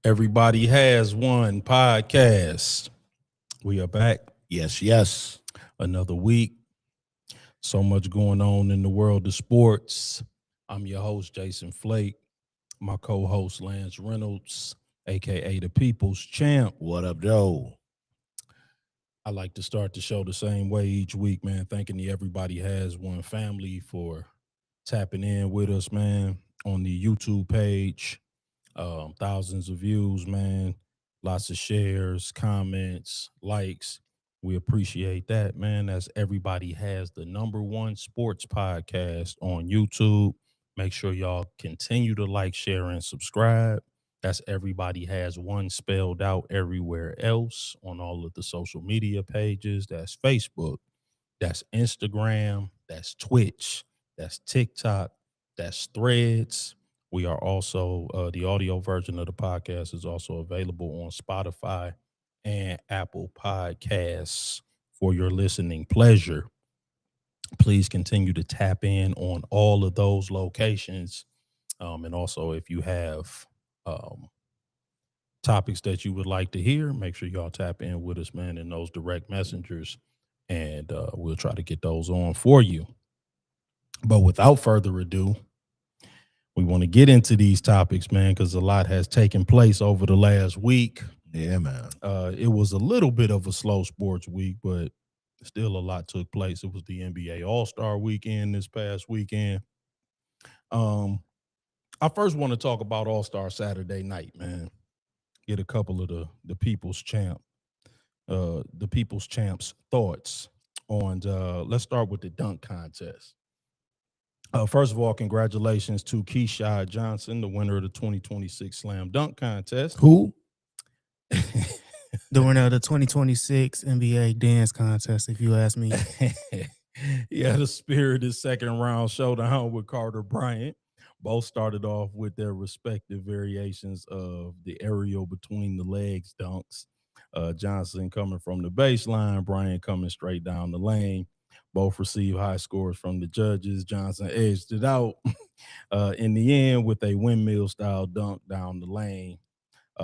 Everybody has one podcast. We are back. Yes. Another week. So much going on in the world of sports. I'm your host, Jason Flake. My co-host, Lance Reynolds, aka the People's Champ. What up, though? I like to start the show the same way each week, man. Thanking the Everybody Has One family for tapping in with us, man, on the YouTube page. Thousands of views, man. Lots of shares, comments, likes. We appreciate that, man. As Everybody Has the number one sports podcast on YouTube. Make sure y'all continue to like, share, and subscribe. That's Everybody Has One spelled out everywhere else on all of the social media pages. That's Facebook, that's Instagram, that's Twitch, that's TikTok, that's Threads. We are also, the audio version of the podcast is also available on Spotify and Apple Podcasts for your listening pleasure. Please continue to tap in on all of those locations. And also, if you have topics that you would like to hear, make sure y'all tap in with us, man, in those direct messengers, and we'll try to get those on for you. But without further ado, we want to get into these topics, man, because a lot has taken place over the last week. Yeah, man. It was a little bit of a slow sports week, but still a lot took place. It was the NBA All-Star weekend this past weekend. I first want to talk about All-Star Saturday night, man. Get a couple of the people's champ's thoughts on. Let's start with the dunk contest. First of all, congratulations to Keyshawn Johnson, the winner of the 2026 Slam Dunk Contest. Who? The winner of the 2026 NBA Dance Contest, if you ask me. Yeah, the spirited second round showdown with Carter Bryant. Both started off with their respective variations of the aerial between the legs dunks. Johnson coming from the baseline, Bryant coming straight down the lane. Both received high scores from the judges. Johnson edged it out in the end with a windmill-style dunk down the lane.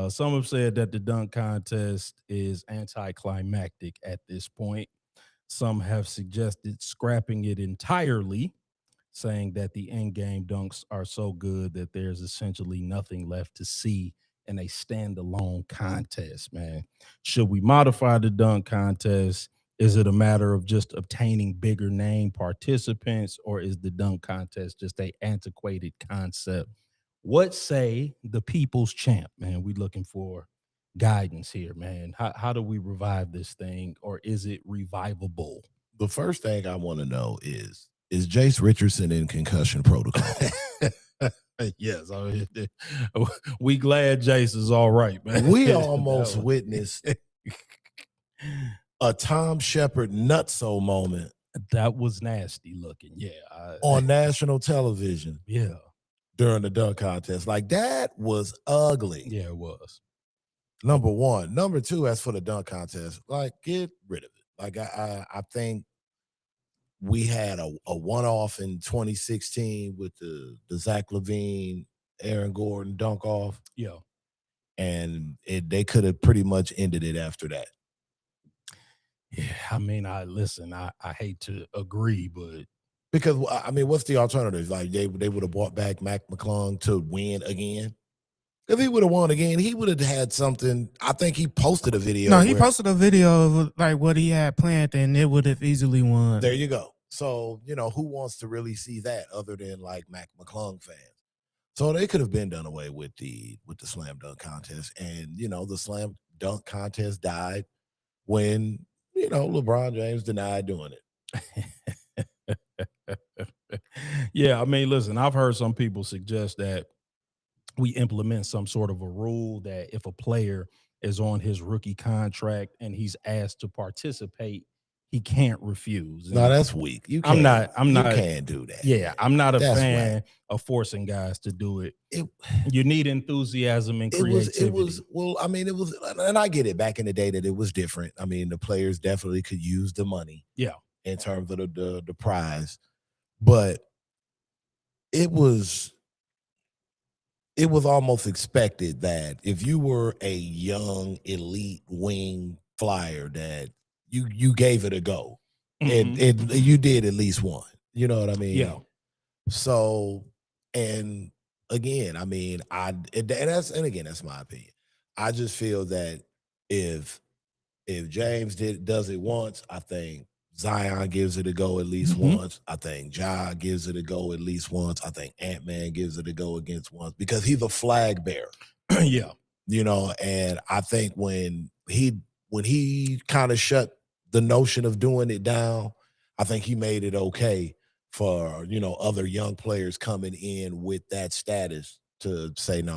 Some have said that the dunk contest is anticlimactic at this point. Some have suggested scrapping it entirely, saying that the in-game dunks are so good that there's essentially nothing left to see in a standalone contest, man. Should we modify the dunk contest? Is it a matter of just obtaining bigger name participants, or is the dunk contest just a antiquated concept? What say the people's champ, man? We looking for guidance here, man. How do we revive this thing, or is it revivable? The first thing I want to know is Jace Richardson in concussion protocol? Yes, I mean, we glad Jace is all right, man. We almost witnessed a Tom Shepard nutso moment. That was nasty looking, yeah. On national television. Yeah. During the dunk contest. Like, that was ugly. Yeah, it was. Number one. Number two, as for the dunk contest, like, get rid of it. Like, I think we had a one-off in 2016 with the Zach LaVine, Aaron Gordon dunk off. Yeah. And they could have pretty much ended it after that. Yeah, I mean, I hate to agree, but because I mean, what's the alternative? Like they would have brought back Mac McClung to win again. If he would have won again, he would have had something. I think he posted a video. No, he posted a video of like what he had planned, and it would have easily won. There you go. So, who wants to really see that other than like Mac McClung fans? So they could have been done away with the slam dunk contest. And, the slam dunk contest died when, LeBron James denied doing it. Yeah, I mean, listen, I've heard some people suggest that we implement some sort of a rule that if a player is on his rookie contract and he's asked to participate, he can't refuse. No, that's weak. You can't, you can't do that. Yeah, I'm not a fan of forcing guys to do it. You need enthusiasm and creativity. It was, and I get it. Back in the day that it was different. I mean, the players definitely could use the money. Yeah. In terms of the prize. But it was it was almost expected that if you were a young elite wing flyer, that you gave it a go. Mhm. And you did at least one. You know what I mean? Yeah. So, and again, I mean, and again, that's my opinion. I just feel that if James does it once, I think Zion gives it a go at least Mhm. once. I think Ja gives it a go at least once. I think Ant-Man gives it a go against once because he's a flag bearer, Yeah. you know. And I think when he kind of shut the notion of doing it down, I think he made it okay for, you know, other young players coming in with that status to say, no,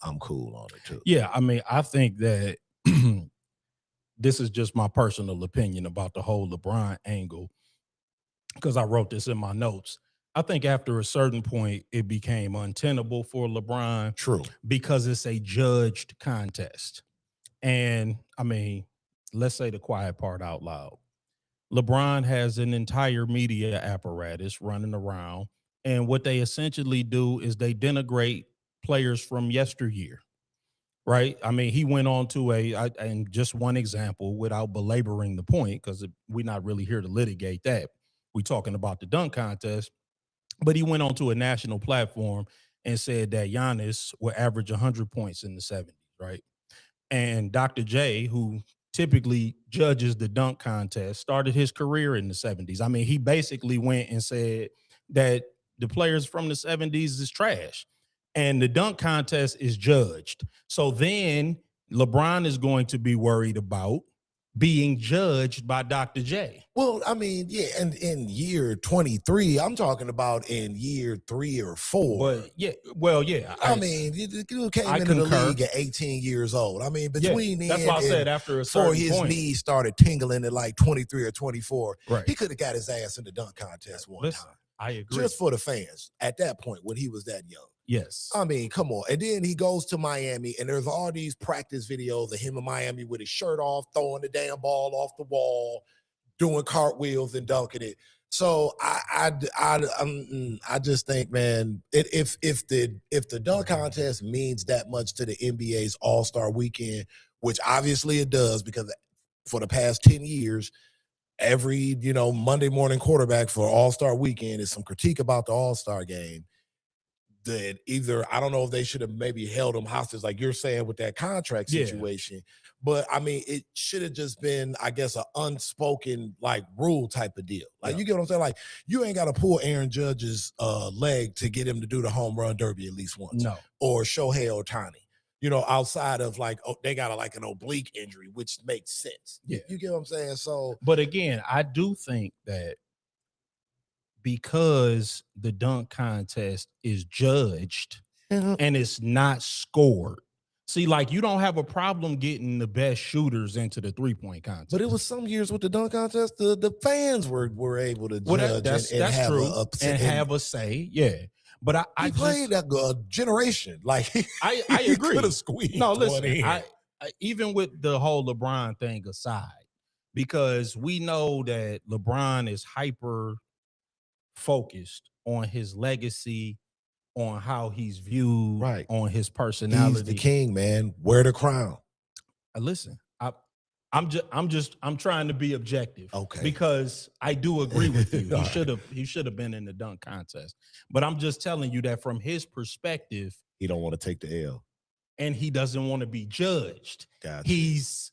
I'm cool on it too. Yeah, I mean, I think that this is just my personal opinion about the whole LeBron angle because I wrote this in my notes. I think after a certain point, it became untenable for LeBron True. because it's a judged contest. And I mean, let's say the quiet part out loud. LeBron has an entire media apparatus running around, and what they essentially do is they denigrate players from yesteryear, right? I mean, he went on to and just one example without belaboring the point, because we're not really here to litigate that. We're talking about the dunk contest, but he went on to a national platform and said that Giannis will average 100 points in the 70s, right? And Dr. J, who typically judges the dunk contest, started his career in the 70s. I mean, he basically went and said that the players from the 70s is trash and the dunk contest is judged. So then LeBron is going to be worried about being judged by Dr. J. Well, I mean, yeah, and in year 23, I'm talking about in year 3 or 4. But yeah, well, yeah. I mean, you came I into the concur. league at 18 years old. I mean, Yeah, between that's then why I said and after a before certain his point. knees started tingling at like 23 or 24, Right. he could have got his ass in the dunk contest one Listen, time. I agree. Just for the fans at that point when he was that young. Yes. I mean, come on. And then he goes to Miami, and there's all these practice videos of him in Miami with his shirt off, throwing the damn ball off the wall, doing cartwheels and dunking it. So I just think, man, if the dunk contest means that much to the NBA's All-Star Weekend, which obviously it does, because for the past 10 years, every, you know, Monday morning quarterback for All-Star Weekend is some critique about the All-Star game. That either, I don't know if they should have maybe held him hostage, like you're saying with that contract situation. But I mean, it should have just been, I guess, an unspoken like rule type of deal. Like, you get what I'm saying? Like, you ain't got to pull Aaron Judge's leg to get him to do the home run derby at least once. No. Or Shohei Ohtani. You know, outside of like, they got like an oblique injury, which makes sense. Yeah. You get what I'm saying? So, but again, I do think that because the dunk contest is judged and it's not scored. See, like, you don't have a problem getting the best shooters into the 3-point contest. But it was some years with the dunk contest, the fans were able to judge that's have true, and have a say. Yeah. But I played that generation. Like, I agree. Could have squeezed. No, listen, one in. I even with the whole LeBron thing aside, because we know that LeBron is hyper focused on his legacy, on how he's viewed, Right. on his personality. He's the king, man. Wear the crown. Listen, I'm trying to be objective. Okay. Because I do agree with you. He should have been in the dunk contest. But I'm just telling you that from his perspective, He don't want to take the L. and he doesn't want to be judged. Gotcha. He's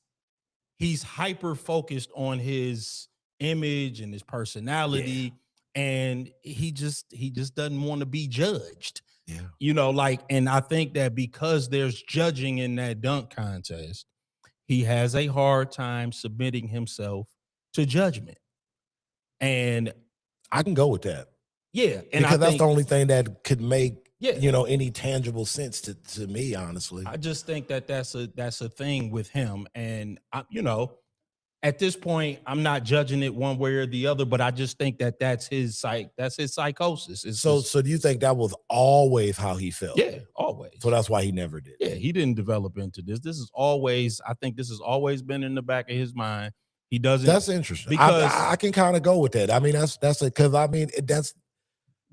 hyper focused on his image and his personality, and he just doesn't want to be judged. Yeah. You know, like, and I think that because there's judging in that dunk contest, he has a hard time submitting himself to judgment. And I can go with that. yeah, and because that's the only thing that could make, you know, any tangible sense to me, honestly. I just think that that's a thing with him. And you know, at this point, I'm not judging it one way or the other, but I just think that that's his psychosis. So do you think that was always how he felt? Yeah, always. So that's why he never did. Yeah, he didn't develop into this. I think this has always been in the back of his mind. He doesn't. That's interesting. Because I can kind of go with that. I mean, that's because I mean,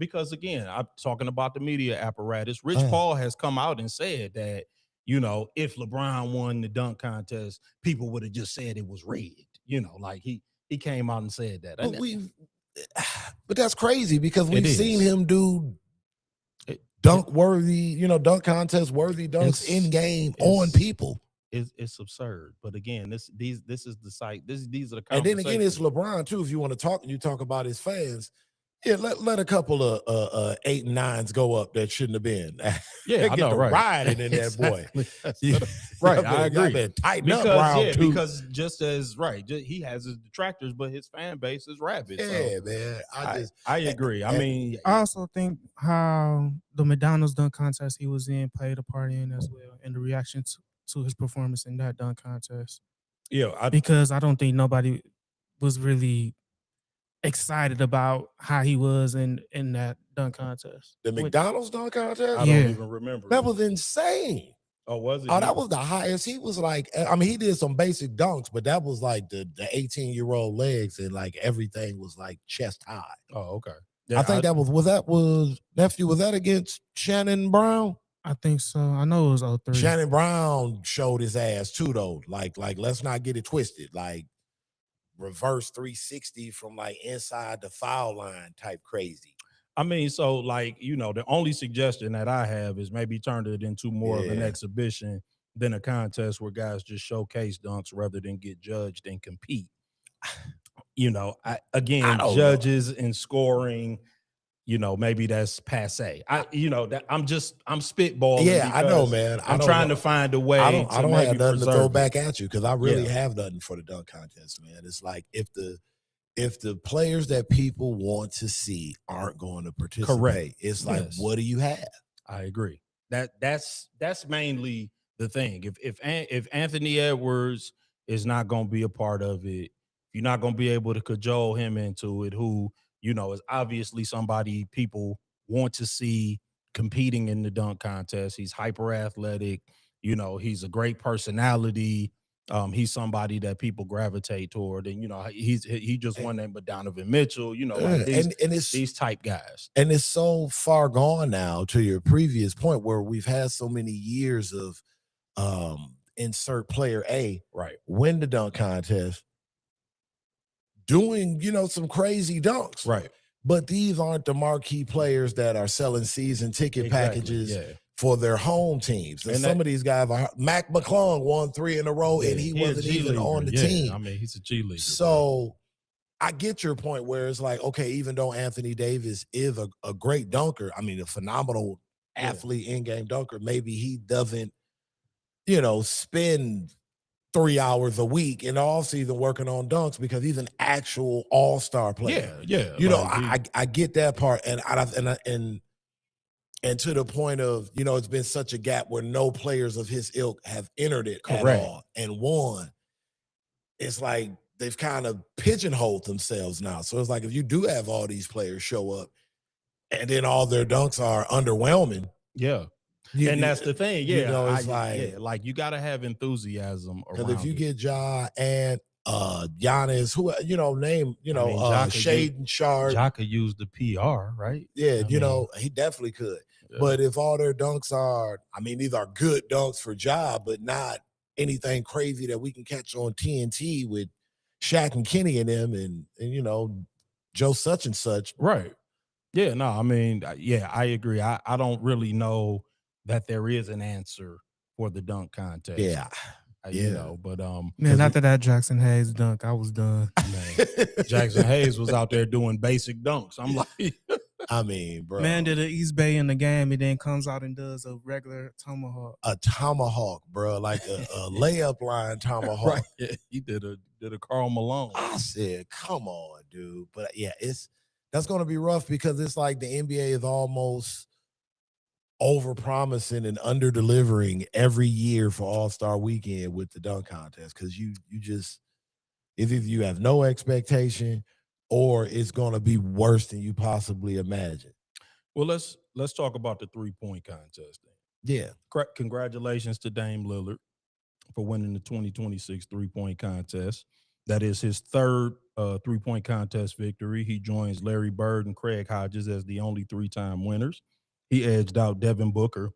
because again, I'm talking about the media apparatus. Rich Uh, Paul has come out and said that, if LeBron won the dunk contest, people would have just said it was rigged. Like he came out and said that. but And but that's crazy because it we've seen is. him do It, dunk worthy, dunk contest worthy dunks it's in game on it's people. it's absurd. But again, this is the site. These are the And then again, it's conversations. LeBron too. If you want to talk, you talk about his fans. Yeah, let a couple of 8 and 9s go up that shouldn't have been. Yeah, They I get know, the right? riding in that boy. Exactly. Yeah, Right, y'all I agree. been tighten up Because round two. because just as right, he has his detractors, but his fan base is rabid. So Yeah, man. I agree. I mean, I also think how the McDonald's dunk contest he was in played a part in as well, and the reaction to his performance in that dunk contest. yeah, Because I don't think nobody was really excited about how he was in that dunk contest. the McDonald's dunk contest, I don't Yeah. even remember. that was insane. Oh, was it? Oh, that was the highest. He was like, I mean, he did some basic dunks, but that was like the 18-year-old legs and like everything was like chest high. Oh, okay. I think that was nephew. Was that against Shannon Brown? I think so. I know it was 03. Shannon Brown showed his ass too, though. Like, let's not get it twisted. Like reverse 360 from like inside the foul line type crazy. I mean, so like, the only suggestion that I have is maybe turn it into more of an Yeah. exhibition than a contest where guys just showcase dunks rather than get judged and compete. I Again, don't know. judges and scoring, maybe that's passe. That I'm spitballing. Yeah, I know, because man. I'm trying to find a way I to don't maybe have nothing to throw preserve it. back at you because I really Yeah. have nothing for the dunk contest, man. It's like if the players that people want to see aren't going to participate, it's like, Yes. what do you have? I agree. That's mainly the thing. If Anthony Edwards is not going to be a part of it, you're not going to be able to cajole him into it. Who is obviously somebody people want to see competing in the dunk contest. He's hyper athletic. He's a great personality. He's somebody that people gravitate toward, and he just won that, but Donovan Mitchell. Like these type guys. And it's so far gone now, to your previous point, where we've had so many years of insert player A Right. win the dunk contest, doing some crazy dunks. Right. But these aren't the marquee players that are selling season ticket Exactly, packages yeah. for their home teams. And And some of these guys are Mac McClung won 3 in a row, and he a wasn't even G-leaguer. on the Yeah, team. I mean, he's a G leaguer. So I get your point where it's like, okay, even though Anthony Davis is a great dunker, I mean, a phenomenal athlete, in-game dunker, maybe he doesn't, spend 3 hours a week in the offseason working on dunks because he's an actual all-star player. Yeah. I get that part. And to the point of, it's been such a gap where no players of his ilk have entered it at Correct. all and won. It's like they've kind of pigeonholed themselves now. So it's like if you do have all these players show up and then all their dunks are underwhelming. Yeah. And that's the thing. Yeah. It's like you got to have enthusiasm around. Because if you it. get Ja and Giannis, who name, Jaka Shaden Sharp. Jaka used the PR, right? Yeah, he definitely could. Yeah. But if all their dunks are, these are good dunks for Ja, but not anything crazy that we can catch on TNT with Shaq and Kenny and them and Joe such and such. Right. Yeah, no, I agree. I don't really know that there is an answer for the dunk contest. Yeah. But man, after that Jackson Hayes dunk, I was done. Man, Jackson Hayes was out there doing basic dunks. I'm like, bro. Man did an East Bay in the game and then comes out and does a regular tomahawk. A tomahawk, bro, like a layup line tomahawk. Right. Yeah, he did a Karl Malone. I said, come on, dude. But yeah, that's going to be rough because it's like the NBA is almost over-promising and under-delivering every year for All-Star Weekend with the dunk contest because you just either you have no expectation or it's going to be worse than you possibly imagine. Well, let's talk about the 3-point contest then. Yeah. Congratulations to Dame Lillard for winning the 2026 3-point contest. That is his third 3-point contest victory. He joins Larry Bird and Craig Hodges as the only 3-time winners. He edged out Devin Booker,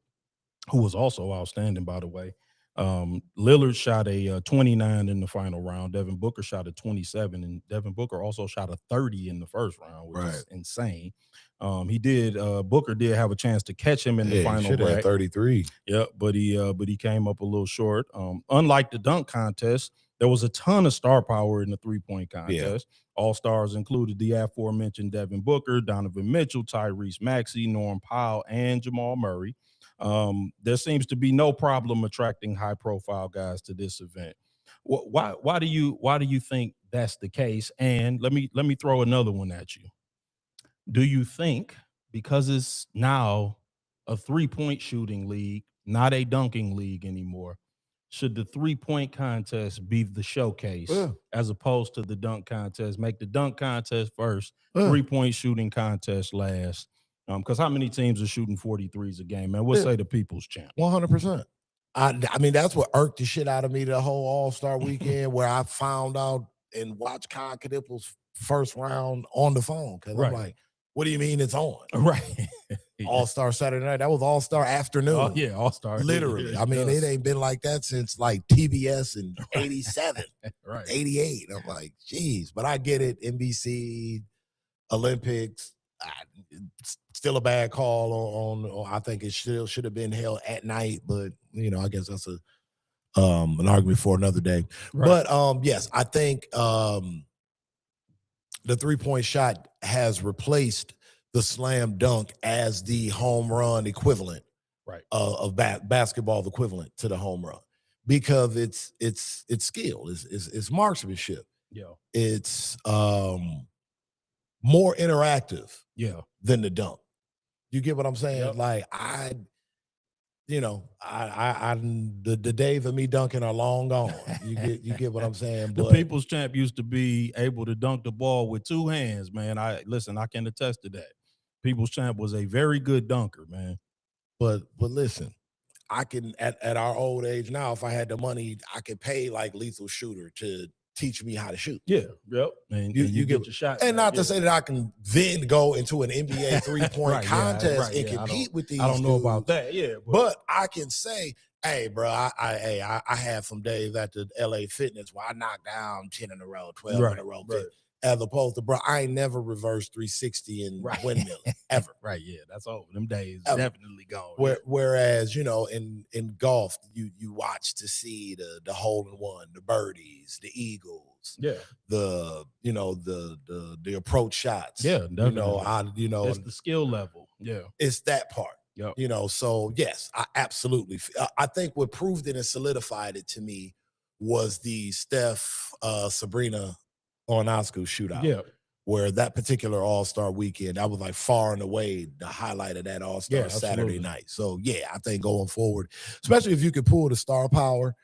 who was also outstanding, by the way. Lillard shot a 29 in the final round. Devin Booker shot a 27, and Devin Booker also shot a 30 in the first round, which is insane. Booker did have a chance to catch him in the final should have 33. Yeah, but he came up a little short. Unlike the dunk contest, there was a ton of star power in the 3-point contest. All stars included the aforementioned Devin Booker, Donovan Mitchell, Tyrese Maxey, Norm Powell, and Jamal Murray. There seems to be no problem attracting high-profile guys to this event. Why do you think that's the case? And let me throw another one at you. Do you think because it's now a 3-point shooting league, not a dunking league anymore, should the 3-point contest be the showcase as opposed to the dunk contest? Make the dunk contest first, 3-point shooting contest last. Because how many teams are shooting 43s a game, man? We'll say the people's champ. 100%. I mean, that's what irked the shit out of me the whole All-Star weekend, where I found out and watched Kyle Knippel's first round on the phone. Because I'm like, what do you mean it's on? Right. All-Star Saturday night. That was All-Star afternoon. Oh, yeah, All-Star. Literally. I mean, it ain't been like that since like TBS in 87, 88. I'm like, geez. But I get it. NBC, Olympics, still a bad call on I think it should have been held at night, but I guess that's an argument for another day. But yes, I think the 3-point shot has replaced the slam dunk as the home run equivalent of basketball equivalent to the home run, because it's skill, it's marksmanship. It's more interactive than the dunk. You get what I'm saying? Like the days of me dunking are long gone. You get what I'm saying? The people's champ used to be able to dunk the ball with 2 hands, man. I can attest to that. People's champ was a very good dunker, man. But listen, I can at our old age now, if I had the money, I could pay like Lethal Shooter to teach me how to shoot. And you get your shot. And not to say that I can then go into an NBA 3-point contest and compete with these. I don't know about that. But I can say, hey, bro, I had some days at the LA Fitness where I knocked down 10 in a row, 12 in a row. As opposed to, bro, I ain't never reversed 360 in windmill ever. That's over. Them days definitely gone. Whereas, in golf, you watch to see the hole in one, the birdies, the eagles, the approach shots. Definitely. It's the skill level. It's that part. So yes, I absolutely. I think what proved it and solidified it to me was the Steph Sabrina Ionescu shootout. Where that particular All-Star weekend, that was like far and away the highlight of that All-Star Saturday night. So I think going forward, especially if you could pull the star power,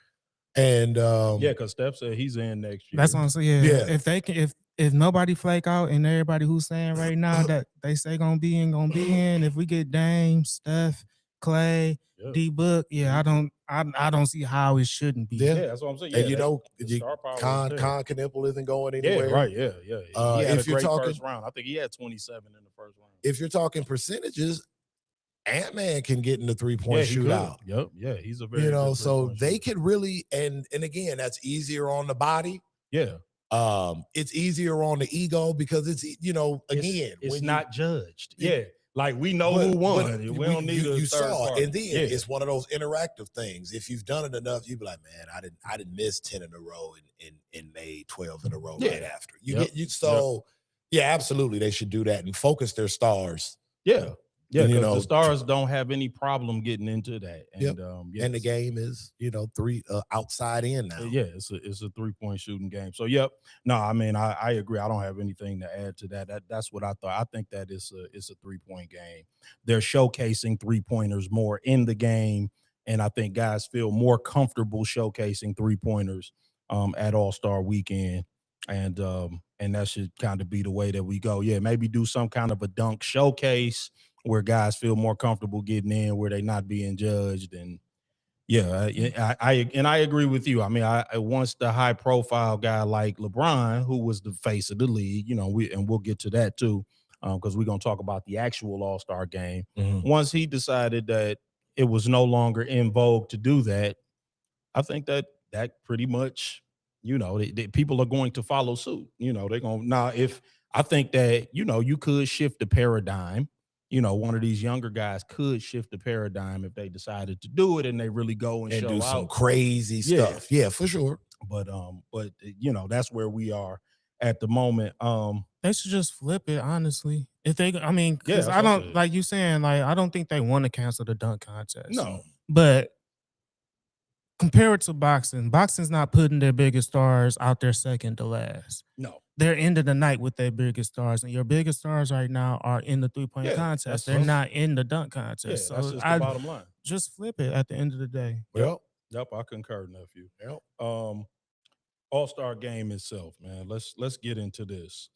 and because Steph said he's in next year. That's what I'm saying. If they can, if nobody flake out and everybody who's saying right now that they say gonna be in, if we get Dame, Steph, Clay, D-Book, I don't see how it shouldn't be. That's what I'm saying. And Con Knippel isn't going anywhere. He had if a you're great talking first round, I think he had 27 in the first round. If you're talking percentages, Ant-Man can get in the 3-point shootout. He's a very good so they could really, and again, that's easier on the body. It's easier on the ego because it's again, it's not judged. Like we know who won. We don't need you saw party. And then it's one of those interactive things. If you've done it enough, you be like, man, I didn't miss 10 in a row and made 12 in a row right after. Absolutely, they should do that and focus their stars. Because the stars don't have any problem getting into that. And and the game is, 3 outside in now. It's a 3-point shooting game. So I agree. I don't have anything to add to that. That's what I thought. I think that it's a 3-point game. They're showcasing 3-pointers more in the game, and I think guys feel more comfortable showcasing 3-pointers at All-Star weekend. And that should kind of be the way that we go. Maybe do some kind of a dunk showcase where guys feel more comfortable getting in, where they're not being judged, and Yeah, I agree with you. I mean, I once the high profile guy like LeBron, who was the face of the league, we'll get to that too, because we're gonna talk about the actual All-Star game. Mhm. Once he decided that it was no longer in vogue to do that, I think that pretty much, people are going to follow suit. They're going now. If I think that you could shift the paradigm. One of these younger guys could shift the paradigm if they decided to do it and they really go and And show do some out. crazy Yeah. stuff. Yeah, for sure. But that's where we are at the moment. They should just flip it, honestly. If they, I mean, because that's I what I don't said. like you saying, like I don't think they want to cancel the dunk contest. No. But compare it to boxing. Boxing's not putting their biggest stars out there second to last. No. They're ending the night with their biggest stars, and your biggest stars right now are in the 3-point Yeah, contest. They're not in the dunk Yeah, contest. that's So just the bottom line. just flip it at the end of the day. Yep, I concur, nephew. Yep. All-Star game itself, man. Let's get into this.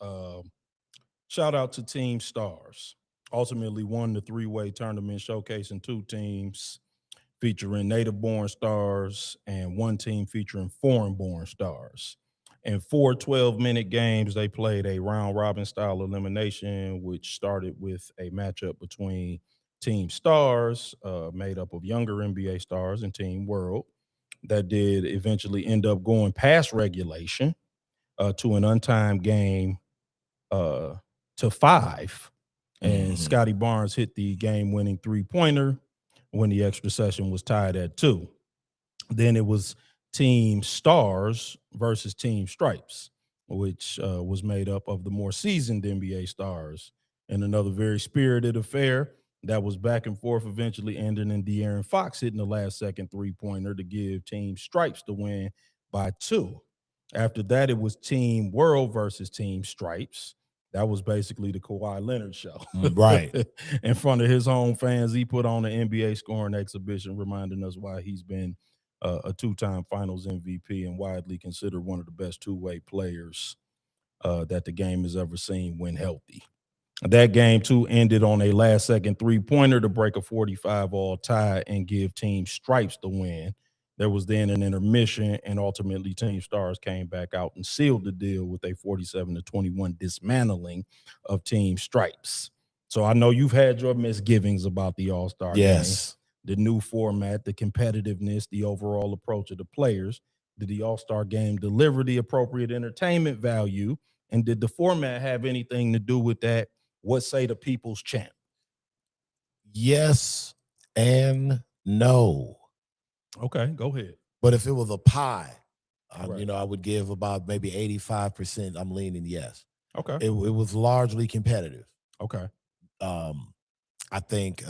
Shout out to Team Stars. Ultimately won the 3-way tournament, showcasing 2 teams featuring native-born stars and 1 team featuring foreign-born stars. In 4 12-minute games, they played a round-robin style elimination, which started with a matchup between Team Stars, made up of younger NBA stars, and Team World. That did eventually end up going past regulation to an untimed game to 5. And Scotty Barnes hit the game-winning 3-pointer when the extra session was tied at 2. Then it was Team Stars versus Team Stripes, which was made up of the more seasoned NBA stars. And another very spirited affair that was back and forth, eventually ending in De'Aaron Fox hitting the last-second 3-pointer to give Team Stripes the win by 2. After that, it was Team World versus Team Stripes. That was basically the Kawhi Leonard show. Right. In front of his home fans, he put on an NBA scoring exhibition, reminding us why he's been a 2-time Finals MVP and widely considered one of the best 2-way players that the game has ever seen when healthy. That game, too, ended on a last-second 3-pointer to break a 45-all tie and give Team Stripes the win. There was then an intermission, and ultimately Team Stars came back out and sealed the deal with a 47-21 dismantling of Team Stripes. So I know you've had your misgivings about the All-Star game, the new format, the competitiveness, the overall approach of the players. Did the All-Star game deliver the appropriate entertainment value? And did the format have anything to do with that? What say the people's champ? Yes and no. Okay, go ahead. But if it was a pie, Right. I would give about maybe 85%. I'm leaning yes. Okay. It was largely competitive. Okay. I think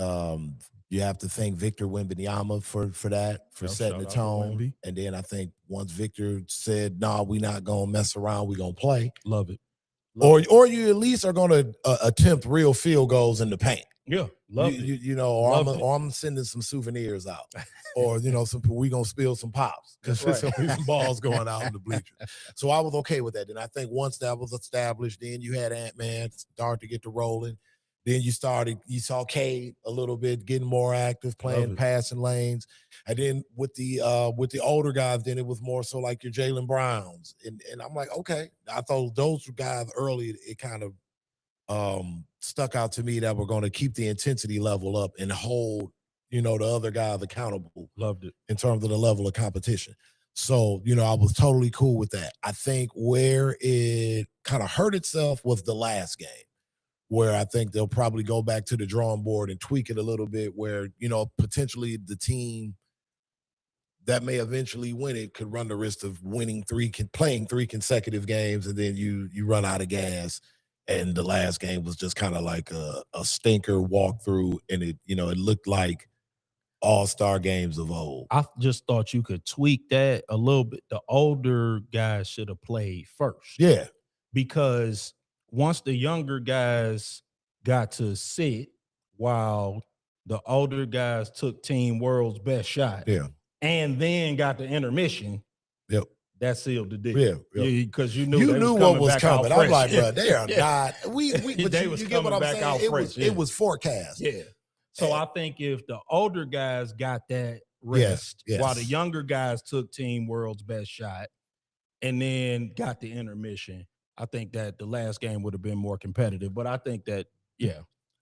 you have to thank Victor Wembanyama for that, for setting the tone. And then I think once Victor said, "Nah, we're not gonna mess around. We're gonna play." Love it. Or you at least are gonna attempt real field goals in the paint. Yeah, love it. Or I'm sending some souvenirs out, or we gonna spill some pops because there's gonna be some balls going out in the bleachers. So I was okay with that. And I think once that was established, then you had Ant-Man start to get to rolling. Then you saw Cade a little bit getting more active, playing passing lanes. And then with the older guys, then it was more so like your Jaylen Browns. And I'm like, okay. I thought those guys early, it kind of stuck out to me that we're going to keep the intensity level up and hold, the other guys accountable. Loved it. In terms of the level of competition. So, I was totally cool with that. I think where it kind of hurt itself was the last game, where I think they'll probably go back to the drawing board and tweak it a little bit, where, potentially the team that may eventually win it could run the risk of playing 3 consecutive games, and then you run out of gas. And the last game was just kind of like a stinker walkthrough, and it looked like all-star games of old. I just thought you could tweak that a little bit. The older guys should have played first. Yeah. Because once the younger guys got to sit while the older guys took Team World's best shot, and then got the intermission, that sealed the deal. Yeah, because you knew what was coming. I'm like, bro, they are not. But you get what I'm saying? It was forecast. Yeah. So I think if the older guys got that rest yes. while the younger guys took Team World's best shot and then got the intermission. I think that the last game would have been more competitive, but I think that, yeah.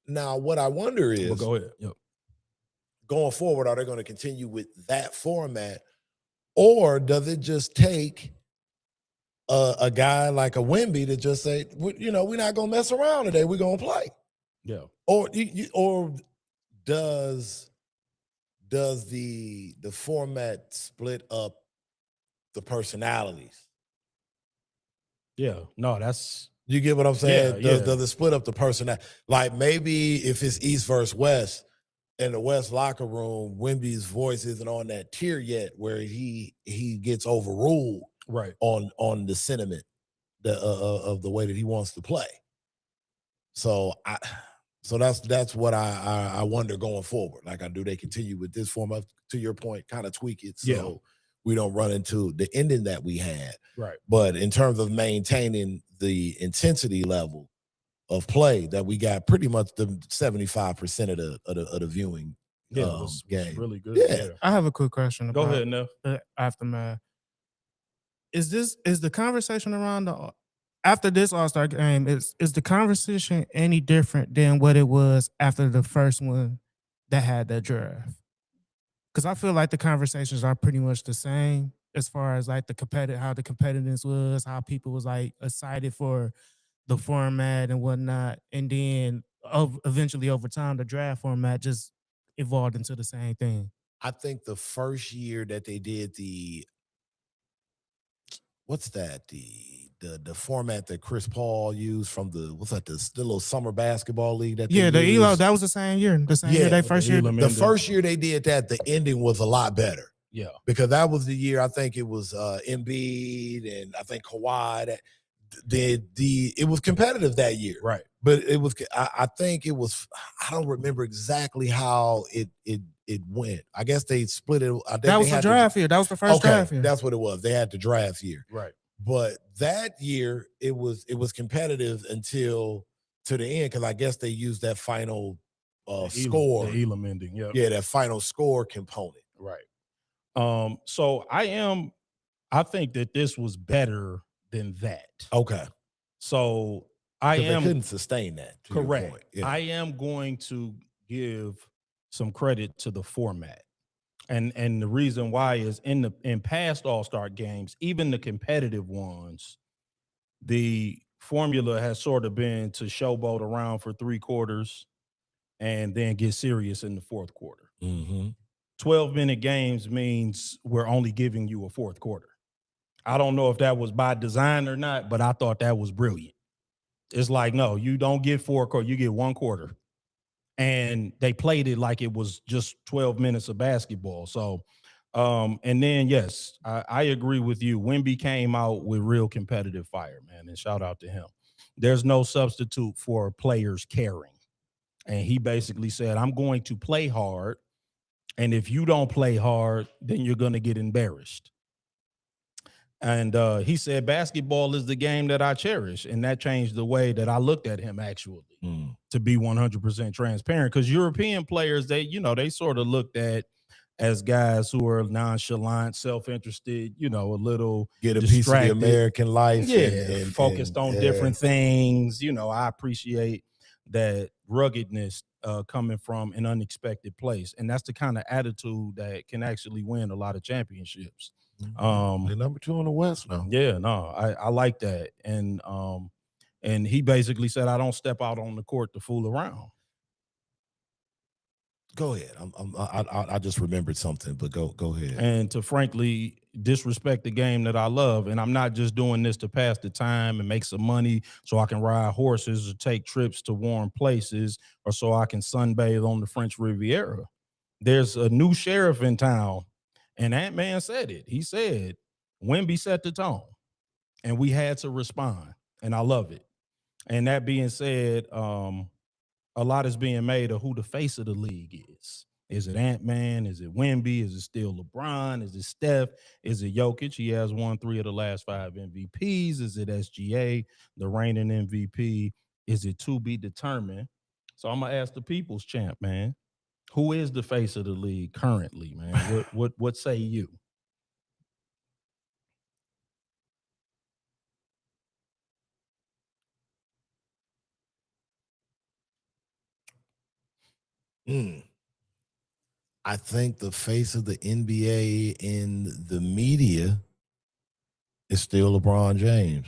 Now, what I wonder But is, go ahead. Yep. going forward, are they going to continue with that format, or does it just take a guy like a Wemby to just say, we're not going to mess around today, we're going to play? Yeah. Or does the format split up the personalities? Yeah. No, that's You get what I'm saying? Yeah, Does it split up the personality? Like, maybe if it's East versus West, in the West locker room, Wemby's voice isn't on that tier yet where he gets overruled right. on the sentiment of the way that he wants to play. So that's what I wonder going forward. Like, do they continue with this format, to your point, kind of tweak it so we don't run into the ending that we had. Right. But in terms of maintaining the intensity level of play that we got, pretty much the 75% of the viewing was game. really good. Yeah. I have a quick question Go about ahead, Neff. aftermath. Is the conversation around after this All-Star game, is the conversation any different than what it was after the first one that had that draft? Because I feel like the conversations are pretty much the same as far as like how the competitiveness was, how people was like excited for the format and whatnot, and then eventually over time the draft format just evolved into the same thing. I think the first year that they did what's that? The format that Chris Paul used from the little summer basketball league that Yeah, they the used. ELO, that was the same year. The same year they first year. The first year they did that, the ending was a lot better. Yeah. Because that was the year, I think it was Embiid and I think Kawhi. It was competitive that year. Right. But it was, I think it was, I don't remember exactly how it went. I guess they split it. That was the draft year. That was the first draft year. That's what it was. They had the draft year. Right. But that year it was competitive until to the end, because I guess they used that final score. The Elam ending. Yeah, that final score component. Right. So I think that this was better than that. Okay. So they couldn't sustain that. Correct. Yeah. I am going to give some credit to the format. And the reason why is in past All-Star games, even the competitive ones, the formula has sort of been to showboat around for 3 quarters and then get serious in the fourth quarter. 12-minute games means we're only giving you a fourth quarter. I don't know if that was by design or not, but I thought that was brilliant. It's like, no, you don't get 4 quarters, you get 1 quarter. And they played it like it was just 12 minutes of basketball. So, and then, yes, I agree with you. Wemby came out with real competitive fire, man, and shout out to him. There's no substitute for players caring. And he basically said, I'm going to play hard. And if you don't play hard, then you're going to get embarrassed. And he said, basketball is the game that I cherish. And that changed the way that I looked at him, actually, to be 100% transparent. Because European players, they sort of looked at as guys who are nonchalant, self-interested, a little get a distracted. Piece of the American life. And focused on different things. I appreciate that ruggedness coming from an unexpected place. And that's the kind of attitude that can actually win a lot of championships. They're number 2 in the West now. Yeah, no, I like that. And he basically said, I don't step out on the court to fool around. Go ahead. I just remembered something, but go ahead. And to frankly disrespect the game that I love. And I'm not just doing this to pass the time and make some money so I can ride horses or take trips to warm places or so I can sunbathe on the French Riviera. There's a new sheriff in town. And that man said it. He said, Wemby set the tone, and we had to respond, and I love it. And that being said, a lot is being made of who the face of the league is. Is it Ant-Man? Is it Wemby? Is it still LeBron? Is it Steph? Is it Jokic? He has won 3 of the last 5 MVPs. Is it SGA, the reigning MVP? Is it to be determined? So I'm going to ask the people's champ, man. Who is the face of the league currently, man? What say you? I think the face of the NBA in the media is still LeBron James.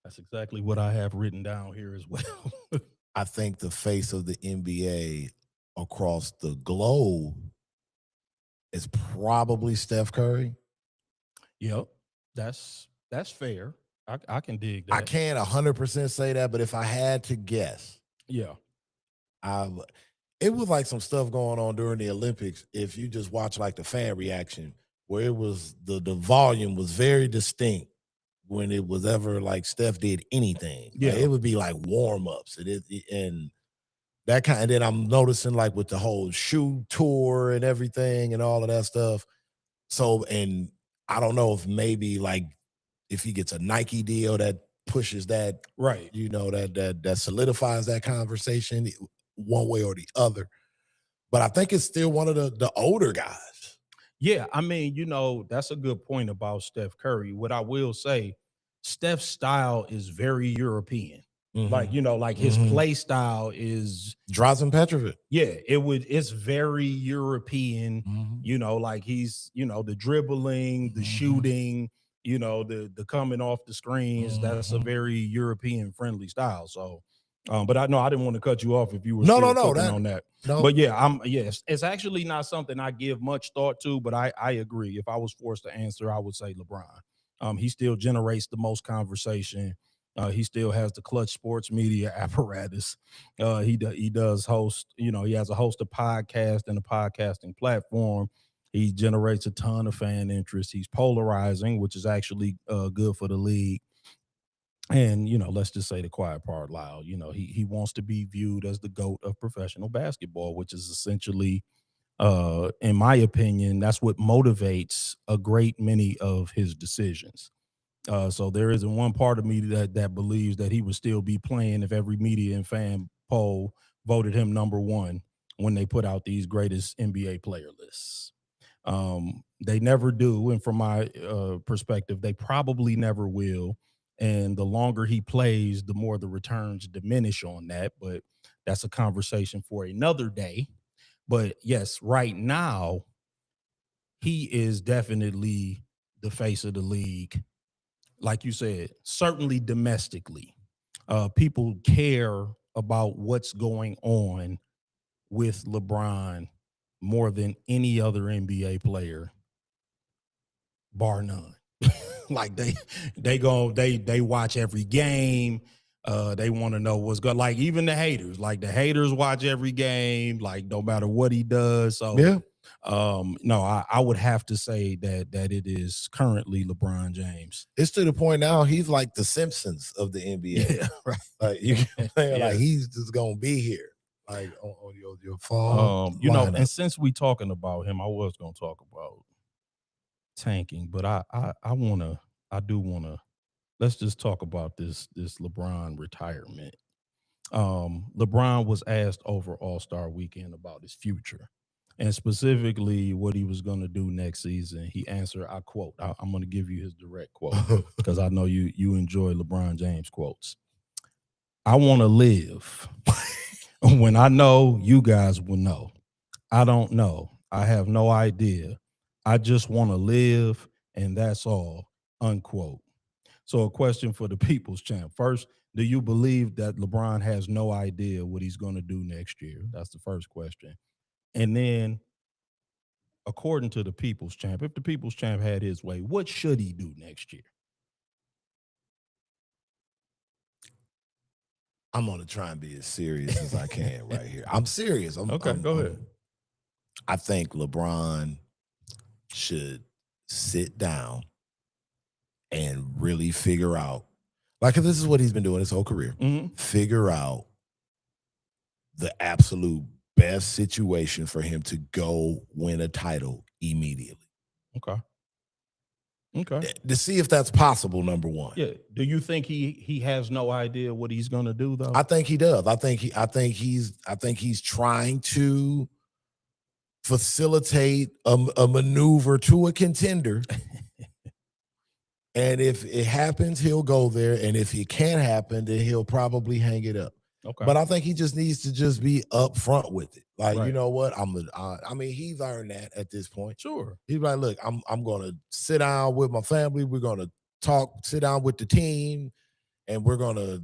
That's exactly what I have written down here as well. I think the face of the NBA across the globe is probably Steph Curry. Yep, that's fair. I can dig I that. can't 100% say that, but if I had to guess, Yeah, it was like some stuff going on during the Olympics. If you just watch like the fan reaction, where it was the volume was very distinct when it was ever like Steph did anything. Like, yeah, it would be like warm ups and that kind. And then I'm noticing like with the whole shoe tour and everything and all of that stuff. So, and I don't know if maybe like if he gets a Nike deal that pushes that, right. that solidifies that conversation one way or the other. But I think it's still one of the older guys. Yeah, I mean, that's a good point about Steph Curry. What I will say, Steph's style is very European. Like, like his play style is Drazen Petrovic. Yeah, it's very European, like he's, the dribbling, the shooting, the coming off the screens. That's a very European friendly style. So, but I know I didn't want to cut you off if you were No, cooking on that. No. But yeah, it's actually not something I give much thought to, but I agree. If I was forced to answer, I would say LeBron. He still generates the most conversation. He still has the clutch sports media apparatus. He does host, he has a host of podcasts and a podcasting platform. He generates a ton of fan interest. He's polarizing, which is actually good for the league. And, let's just say the quiet part loud. He wants to be viewed as the GOAT of professional basketball, which is essentially, in my opinion, that's what motivates a great many of his decisions. So there isn't one part of me that believes that he would still be playing if every media and fan poll voted him number one when they put out these greatest NBA player lists. They never do, and from my perspective, they probably never will. And the longer he plays, the more the returns diminish on that. But that's a conversation for another day. But yes, right now, he is definitely the face of the league. Like you said, certainly domestically, people care about what's going on with LeBron more than any other NBA player, bar none. Like they watch every game. They want to know what's good. Like even the haters, watch every game, like no matter what he does. So Yeah. No, I would have to say that it is currently LeBron James. It's to the point now he's like the Simpsons of the NBA. Yeah, right. Like you can say, Yeah. like he's just gonna be here, like on your fall. And since we talking about him, I was gonna talk about tanking, but I do wanna let's just talk about this LeBron retirement. LeBron was asked over All-Star weekend about his future and specifically what he was going to do next season. He answered, I quote, I'm going to give you his direct quote because I know you enjoy LeBron James quotes. I want to live when I know you guys will know. I don't know. I have no idea. I just want to live and that's all, unquote. So a question for the people's champ. First, do you believe that LeBron has no idea what he's going to do next year? That's the first question. And then, according to the people's champ, if the people's champ had his way, what should he do next year? I'm gonna try and be as serious as I can right here. I'm serious. Go ahead. I think LeBron should sit down and really figure out, like, this is what he's been doing his whole career. Figure out the absolute best situation for him to go win a title immediately. Okay. To see if that's possible, number one. Yeah. Do you think he has no idea what he's gonna do though? I think he does. I think he's trying to facilitate a maneuver to a contender. And if it happens, he'll go there. And if it can't happen, then he'll probably hang it up. Okay. But I think he just needs to just be upfront with it. Like, Right. you know what? I mean, he's earned that at this point. Sure. He's like, look, I'm gonna sit down with my family. We're gonna sit down with the team, and we're gonna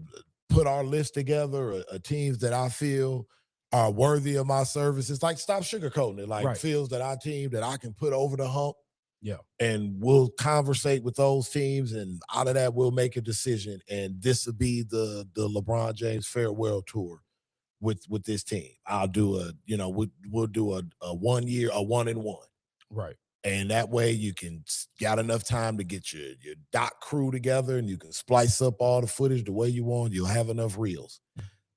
put our list together of teams that I feel are worthy of my services. Like, stop sugarcoating it. Like, Right. feels that our team that I can put over the hump. Yeah. And we'll conversate with those teams, and out of that, we'll make a decision. And this will be the LeBron James farewell tour with this team. I'll do we'll do a 1 year, a 1-and-1. Right. And that way you can got enough time to get your doc crew together, and you can splice up all the footage the way you want. You'll have enough reels.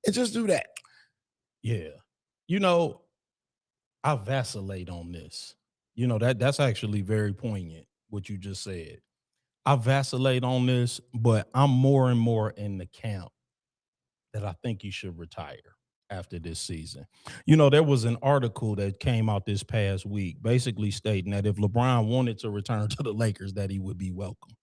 And just do that. Yeah. You know, I vacillate on this. You know, that's actually very poignant, what you just said. I vacillate on this, but I'm more and more in the camp that I think you should retire after this season. You know, there was an article that came out this past week basically stating that if LeBron wanted to return to the Lakers, that he would be welcome.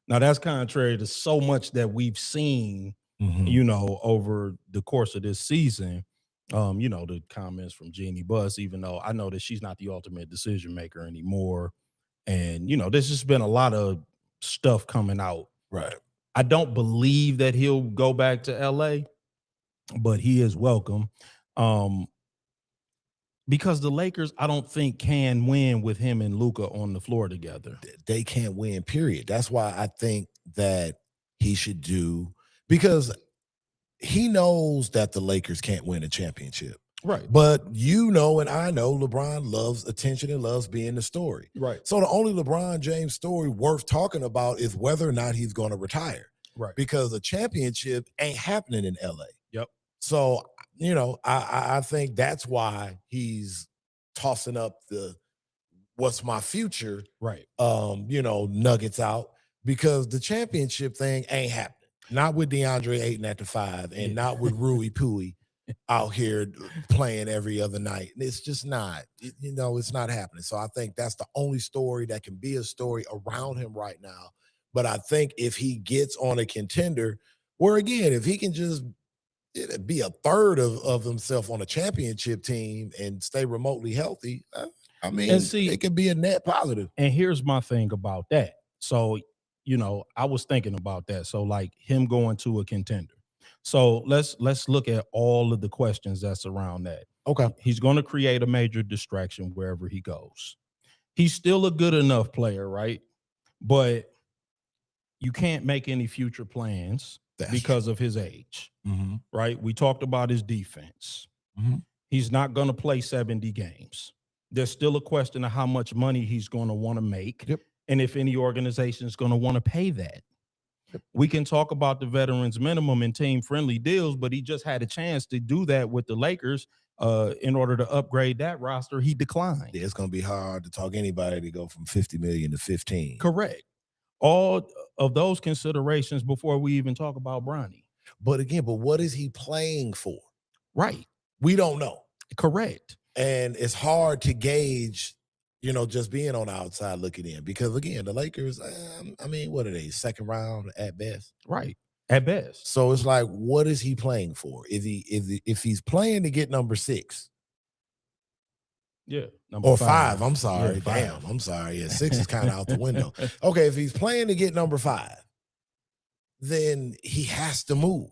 Now, that's contrary to so much that we've seen, you know, over the course of this season. You know, the comments from Jeannie Buss, even though I know that she's not the ultimate decision maker anymore. And, you know, there's just been a lot of stuff coming out. Right. I don't believe that he'll go back to LA, but he is welcome. Because the Lakers, I don't think, can win with him and Luka on the floor together. They can't win, period. That's why I think that he should do, because he knows that the Lakers can't win a championship. Right. But you know, and I know, LeBron loves attention and loves being the story. Right. So the only LeBron James story worth talking about is whether or not he's going to retire. Right. Because a championship ain't happening in LA. Yep. So, you know, I think that's why he's tossing up the what's my future, right? You know, nuggets out, because the championship thing ain't happening. Not with DeAndre Ayton at the 5, and not with Rui Pui out here playing every other night. It's just not, you know, it's not happening. So I think that's the only story that can be a story around him right now. But I think if he gets on a contender, where again, if he can just be a third of himself on a championship team and stay remotely healthy, I mean, it could be a net positive. And here's my thing about that. So, you know, I was thinking about that. So, like him going to a contender. So let's look at all of the questions that's around that. Okay. He's going to create a major distraction wherever he goes. He's still a good enough player, right? But you can't make any future plans because of his age, right? We talked about his defense. He's not going to play 70 games. There's still a question of how much money he's going to want to make, and if any organization is going to want to pay that. We can talk about the veterans minimum and team-friendly deals, but he just had a chance to do that with the Lakers in order to upgrade that roster. He declined. Yeah, it's going to be hard to talk anybody to go from 50 million to 15. Correct. All of those considerations before we even talk about Bronny. But again, what is he playing for? Right. We don't know. Correct. And it's hard to gauge, you know, just being on the outside looking in, because again, the Lakers, I mean, what are they? Second round at best? Right. At best. So it's like, what is he playing for? If he's playing to get number 6? Yeah. Or 5. I'm sorry. Yeah, 5. Damn. I'm sorry. Yeah, 6 is kind of out the window. Okay, if he's playing to get number 5, then he has to move.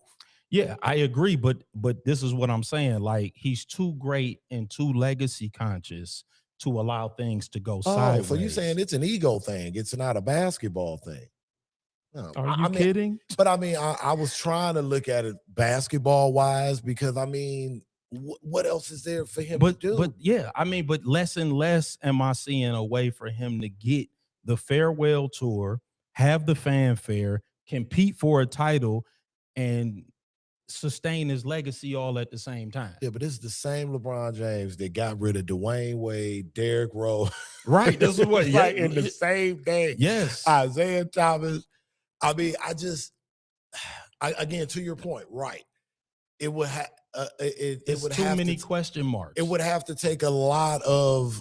Yeah, I agree, but this is what I'm saying. Like, he's too great and too legacy conscious to allow things to go sideways. So you're saying it's an ego thing? It's not a basketball thing? No, Are you kidding? But I mean, I was trying to look at it basketball wise, because I mean, what else is there for him to do? But yeah, I mean, but less and less am I seeing a way for him to get the farewell tour, have the fanfare, compete for a title, and sustain his legacy all at the same time. Yeah, but it's the same LeBron James that got rid of Dwayne Wade, Derrick Rose. Right. This is what, like in the same day. Yes. Isaiah Thomas. I mean, again, to your point, right. It would it would too have many to, question marks. it would have to take a lot of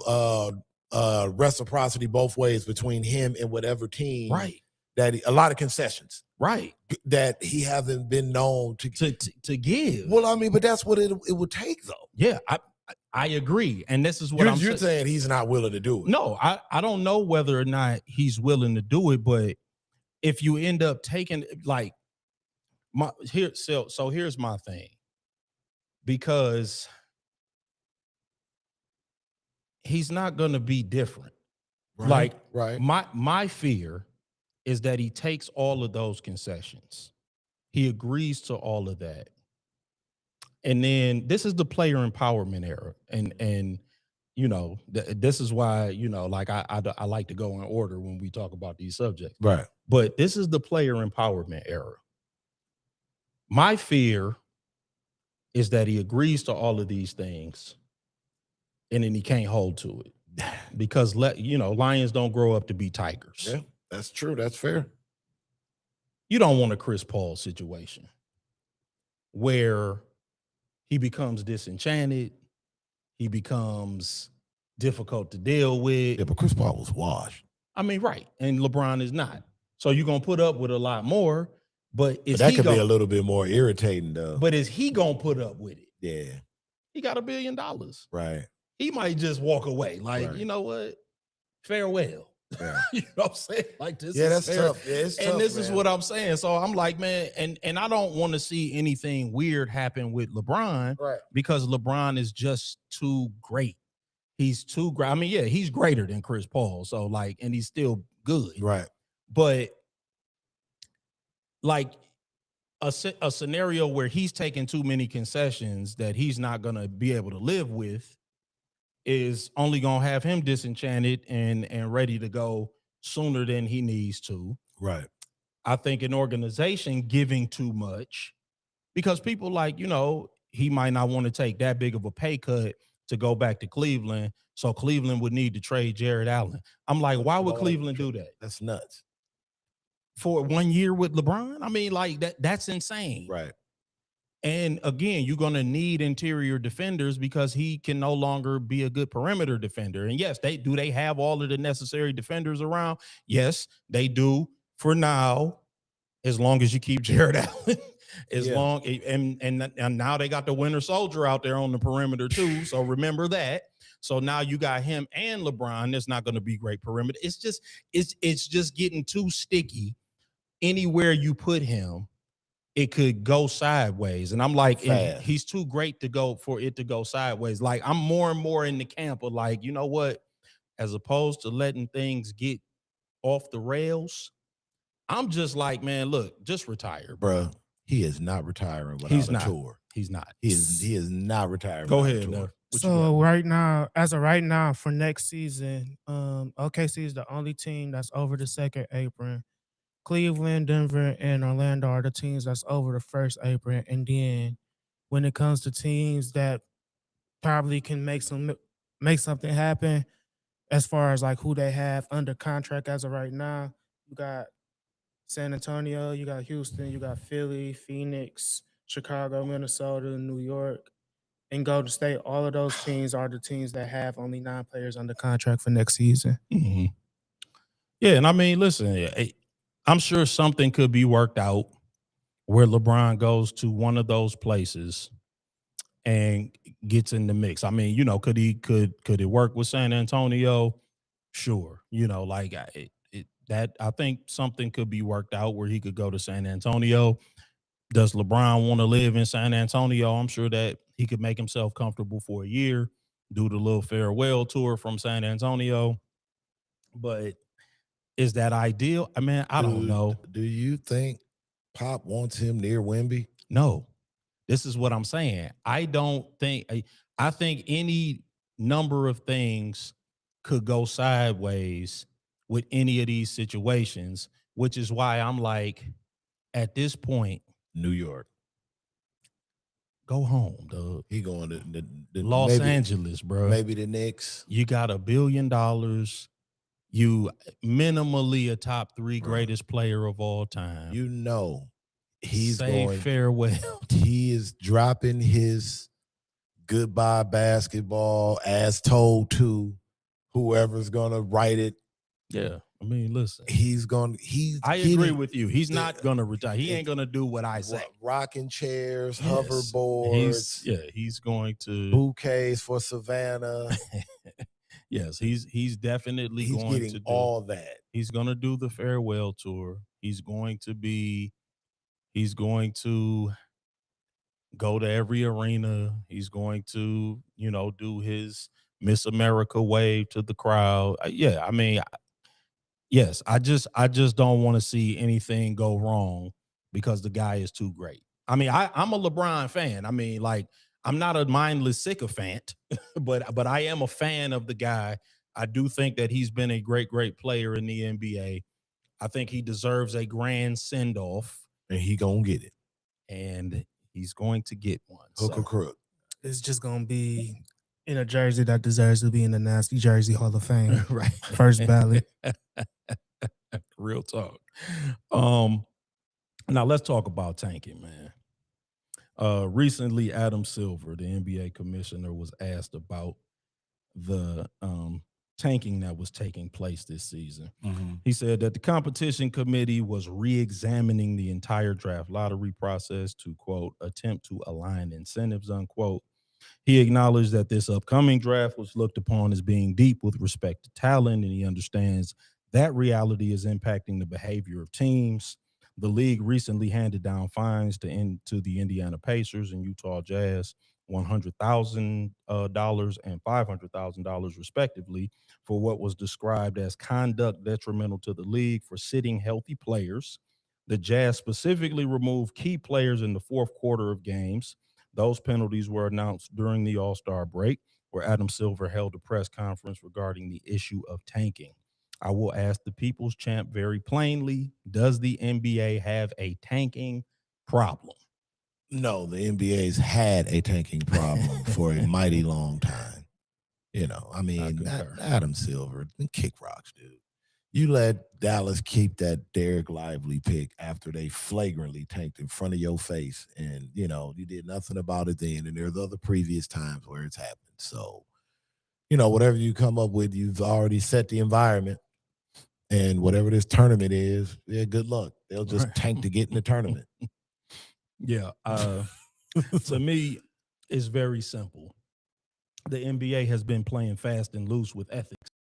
reciprocity both ways between him and whatever team. Right. A lot of concessions. Right. That he hasn't been known to give. Well, I mean, but that's what it would take, though. Yeah, I agree, and this is what you're saying. He's not willing to do it. No, I don't know whether or not he's willing to do it, but if you end up taking like so here's my thing, because he's not going to be different. Right, my fear is that he takes all of those concessions. He agrees to all of that. And then this is the player empowerment era. And this is why, like I like to go in order when we talk about these subjects. Right. But this is the player empowerment era. My fear is that he agrees to all of these things and then he can't hold to it. Because lions don't grow up to be tigers. Yeah, that's true. That's fair. You don't want a Chris Paul situation where he becomes disenchanted, he becomes difficult to deal with. Yeah, but Chris Paul was washed. I mean, right. And LeBron is not. So you're going to put up with a lot more, but that could be a little bit more irritating, though. But is he going to put up with it? Yeah. He got $1 billion. Right. He might just walk away. Like, right. You know what? Farewell. Yeah. You know what I'm saying? Like this. Yeah, that's tough. Yeah, it's and tough, this man. is what I'm saying. So I'm like, man, and I don't want to see anything weird happen with LeBron, right? Because LeBron is just too great. He's too great. I mean, yeah, he's greater than Chris Paul. So like, and he's still good, right? But like a scenario where he's taking too many concessions that he's not gonna be able to live with is only gonna have him disenchanted and ready to go sooner than he needs to. Right. I think an organization giving too much, because people he might not want to take that big of a pay cut to go back to Cleveland. So Cleveland would need to trade Jared Allen. I'm like, why would Cleveland do that? That's nuts. For 1 year with LeBron? I mean, like that's insane. Right. And again, you're going to need interior defenders because he can no longer be a good perimeter defender. And yes, they have all of the necessary defenders around? Yes, they do for now, as long as you keep Jared Allen. And now they got the winter soldier out there on the perimeter too. So remember that. So now you got him and LeBron. That's not going to be great perimeter. It's just getting too sticky. Anywhere you put him, it could go sideways. And I'm like, he's too great for it to go sideways. Like, I'm more and more in the camp of like, you know what? As opposed to letting things get off the rails, I'm just like, man, look, just retire, bro. He is not retiring without a tour. He's not. He is not retiring. Go ahead, now. So as of right now, for next season, OKC is the only team that's over the second apron. Cleveland, Denver, and Orlando are the teams that's over the first apron. And then when it comes to teams that probably can make something happen, as far as like who they have under contract as of right now, you got San Antonio, you got Houston, you got Philly, Phoenix, Chicago, Minnesota, New York, and Golden State. All of those teams are the teams that have only 9 players under contract for next season. Mm-hmm. Yeah, and I mean, listen, I'm sure something could be worked out where LeBron goes to one of those places and gets in the mix. I mean, could it work with San Antonio? Sure. I think something could be worked out where he could go to San Antonio. Does LeBron want to live in San Antonio? I'm sure that he could make himself comfortable for a year, do the little farewell tour from San Antonio. But is that ideal? I mean, I don't know. Do you think Pop wants him near Wemby? No. This is what I'm saying. I think any number of things could go sideways with any of these situations, which is why I'm like, at this point, New York. Go home, dog. He going to the Los Angeles, bro. Maybe the Knicks. You got $1 billion. You minimally a top 3 greatest player of all time. he's say going farewell. He is dropping his goodbye basketball as told to whoever's gonna write it. Yeah, I mean, listen. I agree with you. He's not gonna retire. He ain't gonna do what I say. Rocking chairs, Yes. hoverboards. He's going to bouquets for Savannah. Yes, he's definitely He's going getting to do all that. He's going to do the farewell tour. He's going to go to every arena. He's going to, do his Miss America wave to the crowd. Yeah, I mean, yes, I just don't want to see anything go wrong because the guy is too great. I mean, I'm a LeBron fan. I mean, like, I'm not a mindless sycophant, but I am a fan of the guy. I do think that he's been a great player in the NBA. I think he deserves a grand send off, and he gonna get it. And he's going to get one. Hook or crook. It's just gonna be in a jersey that deserves to be in the Nasty Jersey Hall of Fame. Right. First ballot. Real talk. Now let's talk about tanking, man. Recently, Adam Silver, the NBA commissioner, was asked about the tanking that was taking place this season. Mm-hmm. He said that the competition committee was re-examining the entire draft lottery process to, quote, attempt to align incentives, unquote. He acknowledged that this upcoming draft was looked upon as being deep with respect to talent, and he understands that reality is impacting the behavior of teams. The league recently handed down fines to the Indiana Pacers and Utah Jazz, $100,000 and $500,000 respectively, for what was described as conduct detrimental to the league for sitting healthy players. The Jazz specifically removed key players in the fourth quarter of games. Those penalties were announced during the All-Star break, where Adam Silver held a press conference regarding the issue of tanking. I will ask the people's champ very plainly, does the NBA have a tanking problem? No, the NBA's had a tanking problem for a mighty long time. I mean, Adam Silver, kick rocks, dude. You let Dallas keep that Derek Lively pick after they flagrantly tanked in front of your face, and you did nothing about it then. And there's other previous times where it's happened. So, whatever you come up with, you've already set the environment. And whatever this tournament is, yeah, good luck. They'll just tank to get in the tournament. Yeah. To me, it's very simple. The NBA has been playing fast and loose with ethics.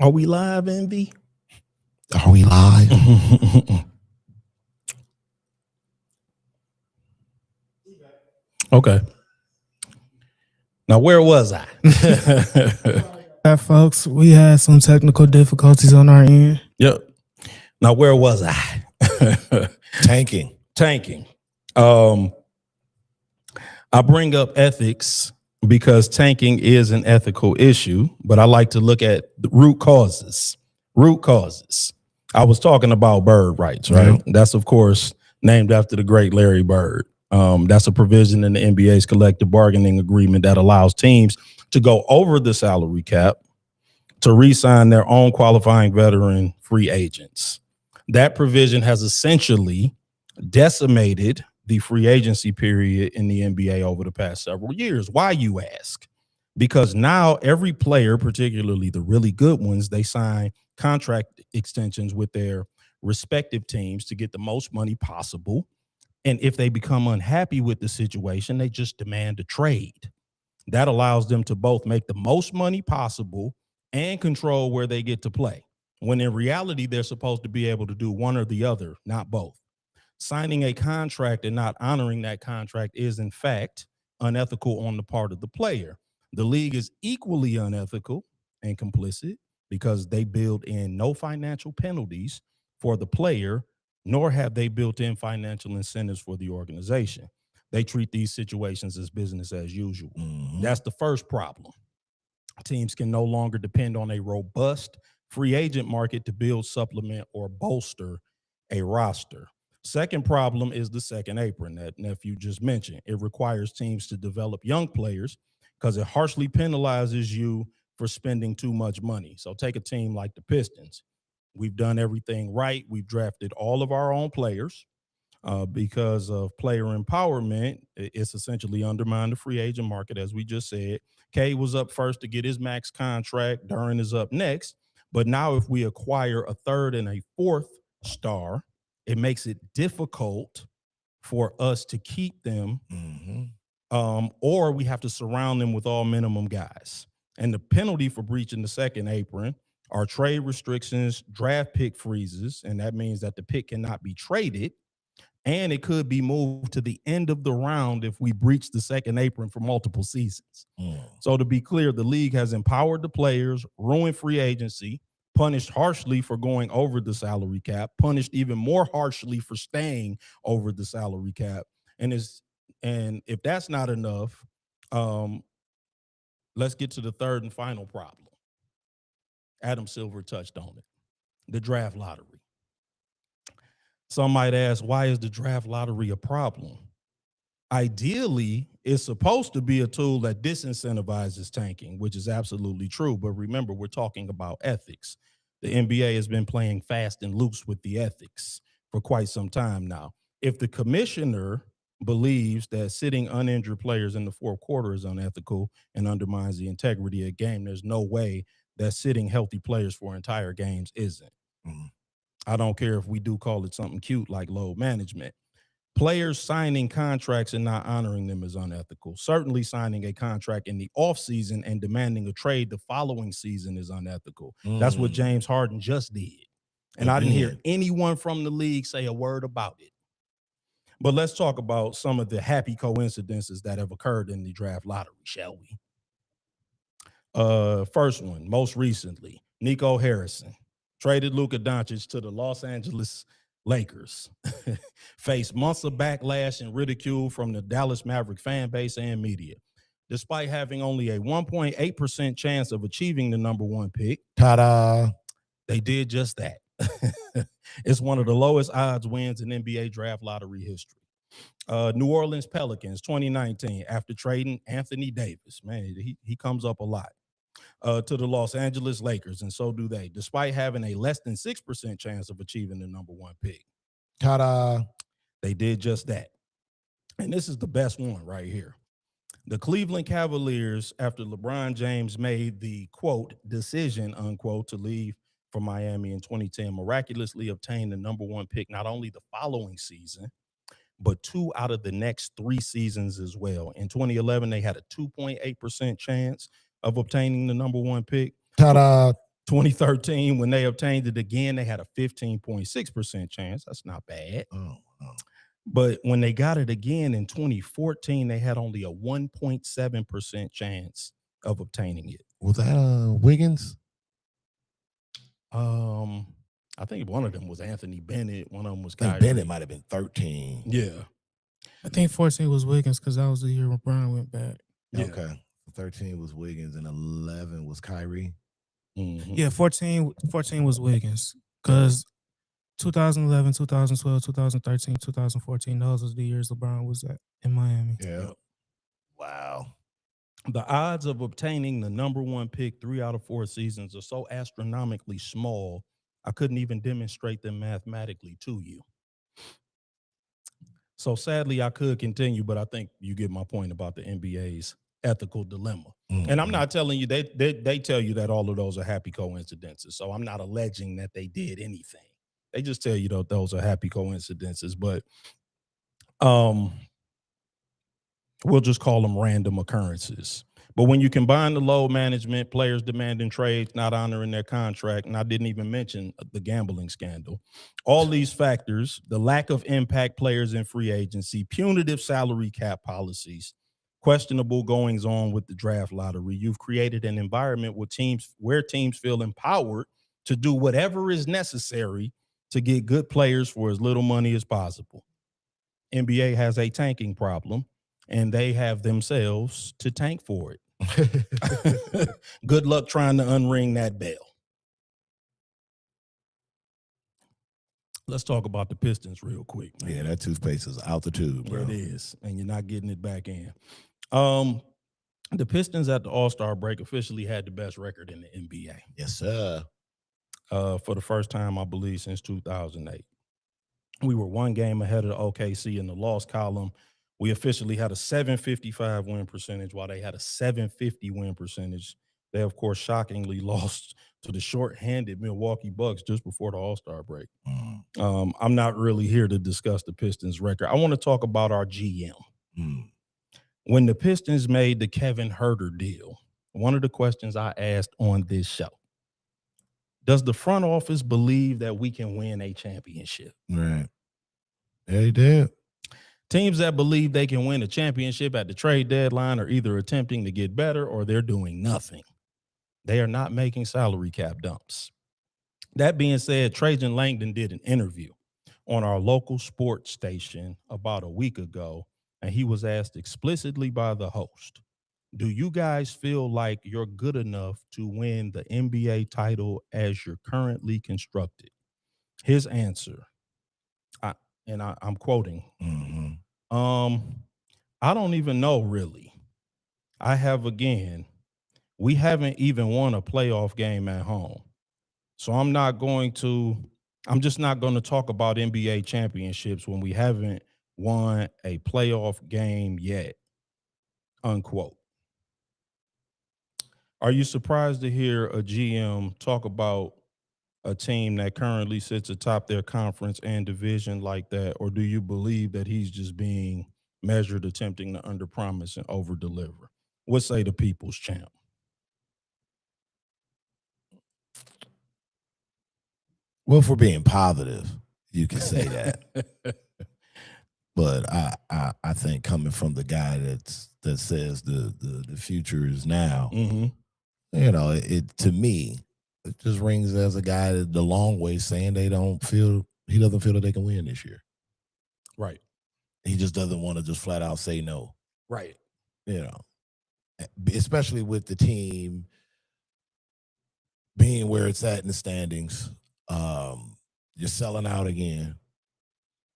Are we live, Envy? Are we live? Okay. Now, where was I? Folks, we had some technical difficulties on our end. Yep. Now, where was I? Tanking. I bring up ethics because tanking is an ethical issue, but I like to look at the root causes. I was talking about bird rights, right? Yeah. That's, of course, named after the great Larry Bird. That's a provision in the NBA's collective bargaining agreement that allows teams to go over the salary cap to re-sign their own qualifying veteran free agents. That provision has essentially decimated the free agency period in the NBA over the past several years. Why, you ask? Because now every player, particularly the really good ones, they sign contract extensions with their respective teams to get the most money possible. And if they become unhappy with the situation, they just demand a trade. That allows them to both make the most money possible and control where they get to play. When in reality, they're supposed to be able to do one or the other, not both. Signing a contract and not honoring that contract is, in fact, unethical on the part of the player. The league is equally unethical and complicit because they build in no financial penalties for the player, nor have they built in financial incentives for the organization. They treat these situations as business as usual. That's the first problem. Teams can no longer depend on a robust free agent market to build, supplement, or bolster a roster. Second problem is the second apron that Nephew just mentioned. It requires teams to develop young players because it harshly penalizes you for spending too much money. So take a team like the Pistons. We've done everything right. We've drafted all of our own players. Because of player empowerment, it's essentially undermined the free agent market, as we just said. K was up first to get his max contract. Duran is up next. But now if we acquire a third and a fourth star, it makes it difficult for us to keep them, or we have to surround them with all minimum guys. And the penalty for breaching the second apron are trade restrictions, draft pick freezes, and that means that the pick cannot be traded. And it could be moved to the end of the round if we breach the second apron for multiple seasons. So to be clear, the league has empowered the players, ruined free agency, punished harshly for going over the salary cap, punished even more harshly for staying over the salary cap. And if that's not enough, let's get to the third and final problem. Adam Silver touched on it, the draft lottery. Some might ask, why is the draft lottery a problem? Ideally, it's supposed to be a tool that disincentivizes tanking, which is absolutely true. But remember, we're talking about ethics. The NBA has been playing fast and loose with the ethics for quite some time now. If the commissioner believes that sitting uninjured players in the fourth quarter is unethical and undermines the integrity of the game, there's no way that sitting healthy players for entire games isn't. I don't care if we do call it something cute like load management. Players signing contracts and not honoring them is unethical. Certainly signing a contract in the offseason and demanding a trade the following season is unethical. That's what James Harden just did. And I didn't hear anyone from the league say a word about it. But let's talk about some of the happy coincidences that have occurred in the draft lottery, shall we? First one, most recently, Nico Harrison traded Luka Doncic to the Los Angeles Lakers. Faced months of backlash and ridicule from the Dallas Maverick fan base and media. Despite having only a 1.8% chance of achieving the number one pick, ta-da, they did just that. It's one of the lowest odds wins in NBA draft lottery history. New Orleans Pelicans, 2019, after trading Anthony Davis. Man, he comes up a lot. To the Los Angeles Lakers, and so do they, despite having a less than 6% chance of achieving the number one pick. Ta-da. They did just that. And this is the best one right here. The Cleveland Cavaliers, after LeBron James made the, quote, decision, unquote, to leave for Miami in 2010, miraculously obtained the number one pick not only the following season, but 2 out of the next 3 seasons as well. In 2011, they had a 2.8% chance of obtaining the number one pick. Ta-da. 2013, when they obtained it again, they had a 15.6% chance. That's not bad. But when they got it again in 2014, they had only a 1.7% chance of obtaining it. Was that Wiggins? I think one of them was Anthony Bennett. One of them was Kyrie. Bennett might have been 13. Yeah. I think 14 was Wiggins because that was the year when Brian went back. Yeah. Okay. 13 was Wiggins and 11 was Kyrie. Yeah, 14 was Wiggins because 2011, 2012, 2013, 2014, those was the years LeBron was in Miami. Yeah. Wow. The odds of obtaining the number one pick 3 out of 4 seasons are so astronomically small, I couldn't even demonstrate them mathematically to you. So sadly, I could continue, but I think you get my point about the NBA's ethical dilemma. And I'm not telling you, they tell you that all of those are happy coincidences. So I'm not alleging that they did anything. They just tell you that those are happy coincidences. But Um, we'll just call them random occurrences. But when you combine the load management, players demanding trades, not honoring their contract, and I didn't even mention the gambling scandal, all these factors, the lack of impact players in free agency, punitive salary cap policies, questionable goings on with the draft lottery, you've created an environment where teams feel empowered to do whatever is necessary to get good players for as little money as possible. NBA has a tanking problem, and they have themselves to tank for it. Good luck trying to unring that bell. Let's talk about the Pistons real quick, man. Yeah, that toothpaste is out the tube, bro. It is, and you're not getting it back in. The Pistons at the All-Star break officially had the best record in the NBA. Yes, sir. For the first time, I believe, since 2008. We were one game ahead of the OKC in the loss column. We officially had a 755 win percentage while they had a 750 win percentage. They, of course, shockingly lost to the short-handed Milwaukee Bucks just before the All-Star break. I'm not really here to discuss the Pistons record. I want to talk about our GM. When the Pistons made the Kevin Huerter deal, one of the questions I asked on this show, does the front office believe that we can win a championship? Right. Yeah, he did. Teams that believe they can win a championship at the trade deadline are either attempting to get better or they're doing nothing. They are not making salary cap dumps. That being said, Trajan Langdon did an interview on our local sports station about a week ago, and he was asked explicitly by the host, do you guys feel like you're good enough to win the NBA title as you're currently constructed? His answer, I'm quoting, I don't even know, really. We haven't even won a playoff game at home. So I'm just not going to talk about NBA championships when we haven't won a playoff game yet, unquote. Are you surprised to hear a GM talk about a team that currently sits atop their conference and division like that? Or do you believe that he's just being measured, attempting to underpromise and overdeliver? What say the people's champ? Well, for being positive, you can say that. But I think coming from the guy that says the future is now, you know, it to me, it just rings as a guy that the long way saying he doesn't feel that they can win this year. Right. He just doesn't want to just flat out say no. Right. You know, especially with the team being where it's at in the standings. You're selling out again.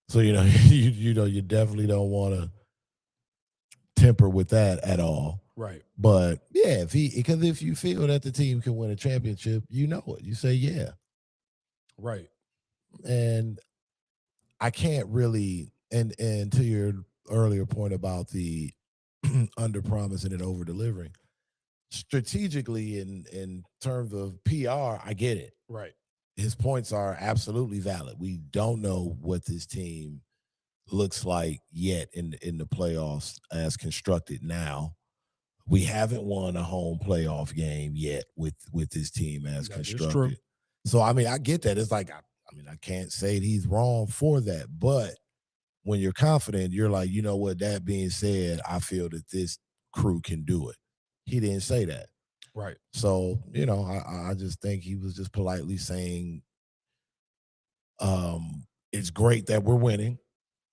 So, you know, you definitely don't want to temper with that at all. Right. But yeah, because if you feel that the team can win a championship, you know it. You say yeah. Right. And I can't really, and to your earlier point about the under promising and over delivering, strategically in terms of PR, I get it. Right. His points are absolutely valid. We don't know what this team looks like yet in the playoffs as constructed now. We haven't won a home playoff game yet with this team as constructed. So, I mean, I get that. It's like, I can't say he's wrong for that. But when you're confident, you're like, you know what, that being said, I feel that this crew can do it. He didn't say that. Right. So, you know, I just think he was just politely saying, it's great that we're winning.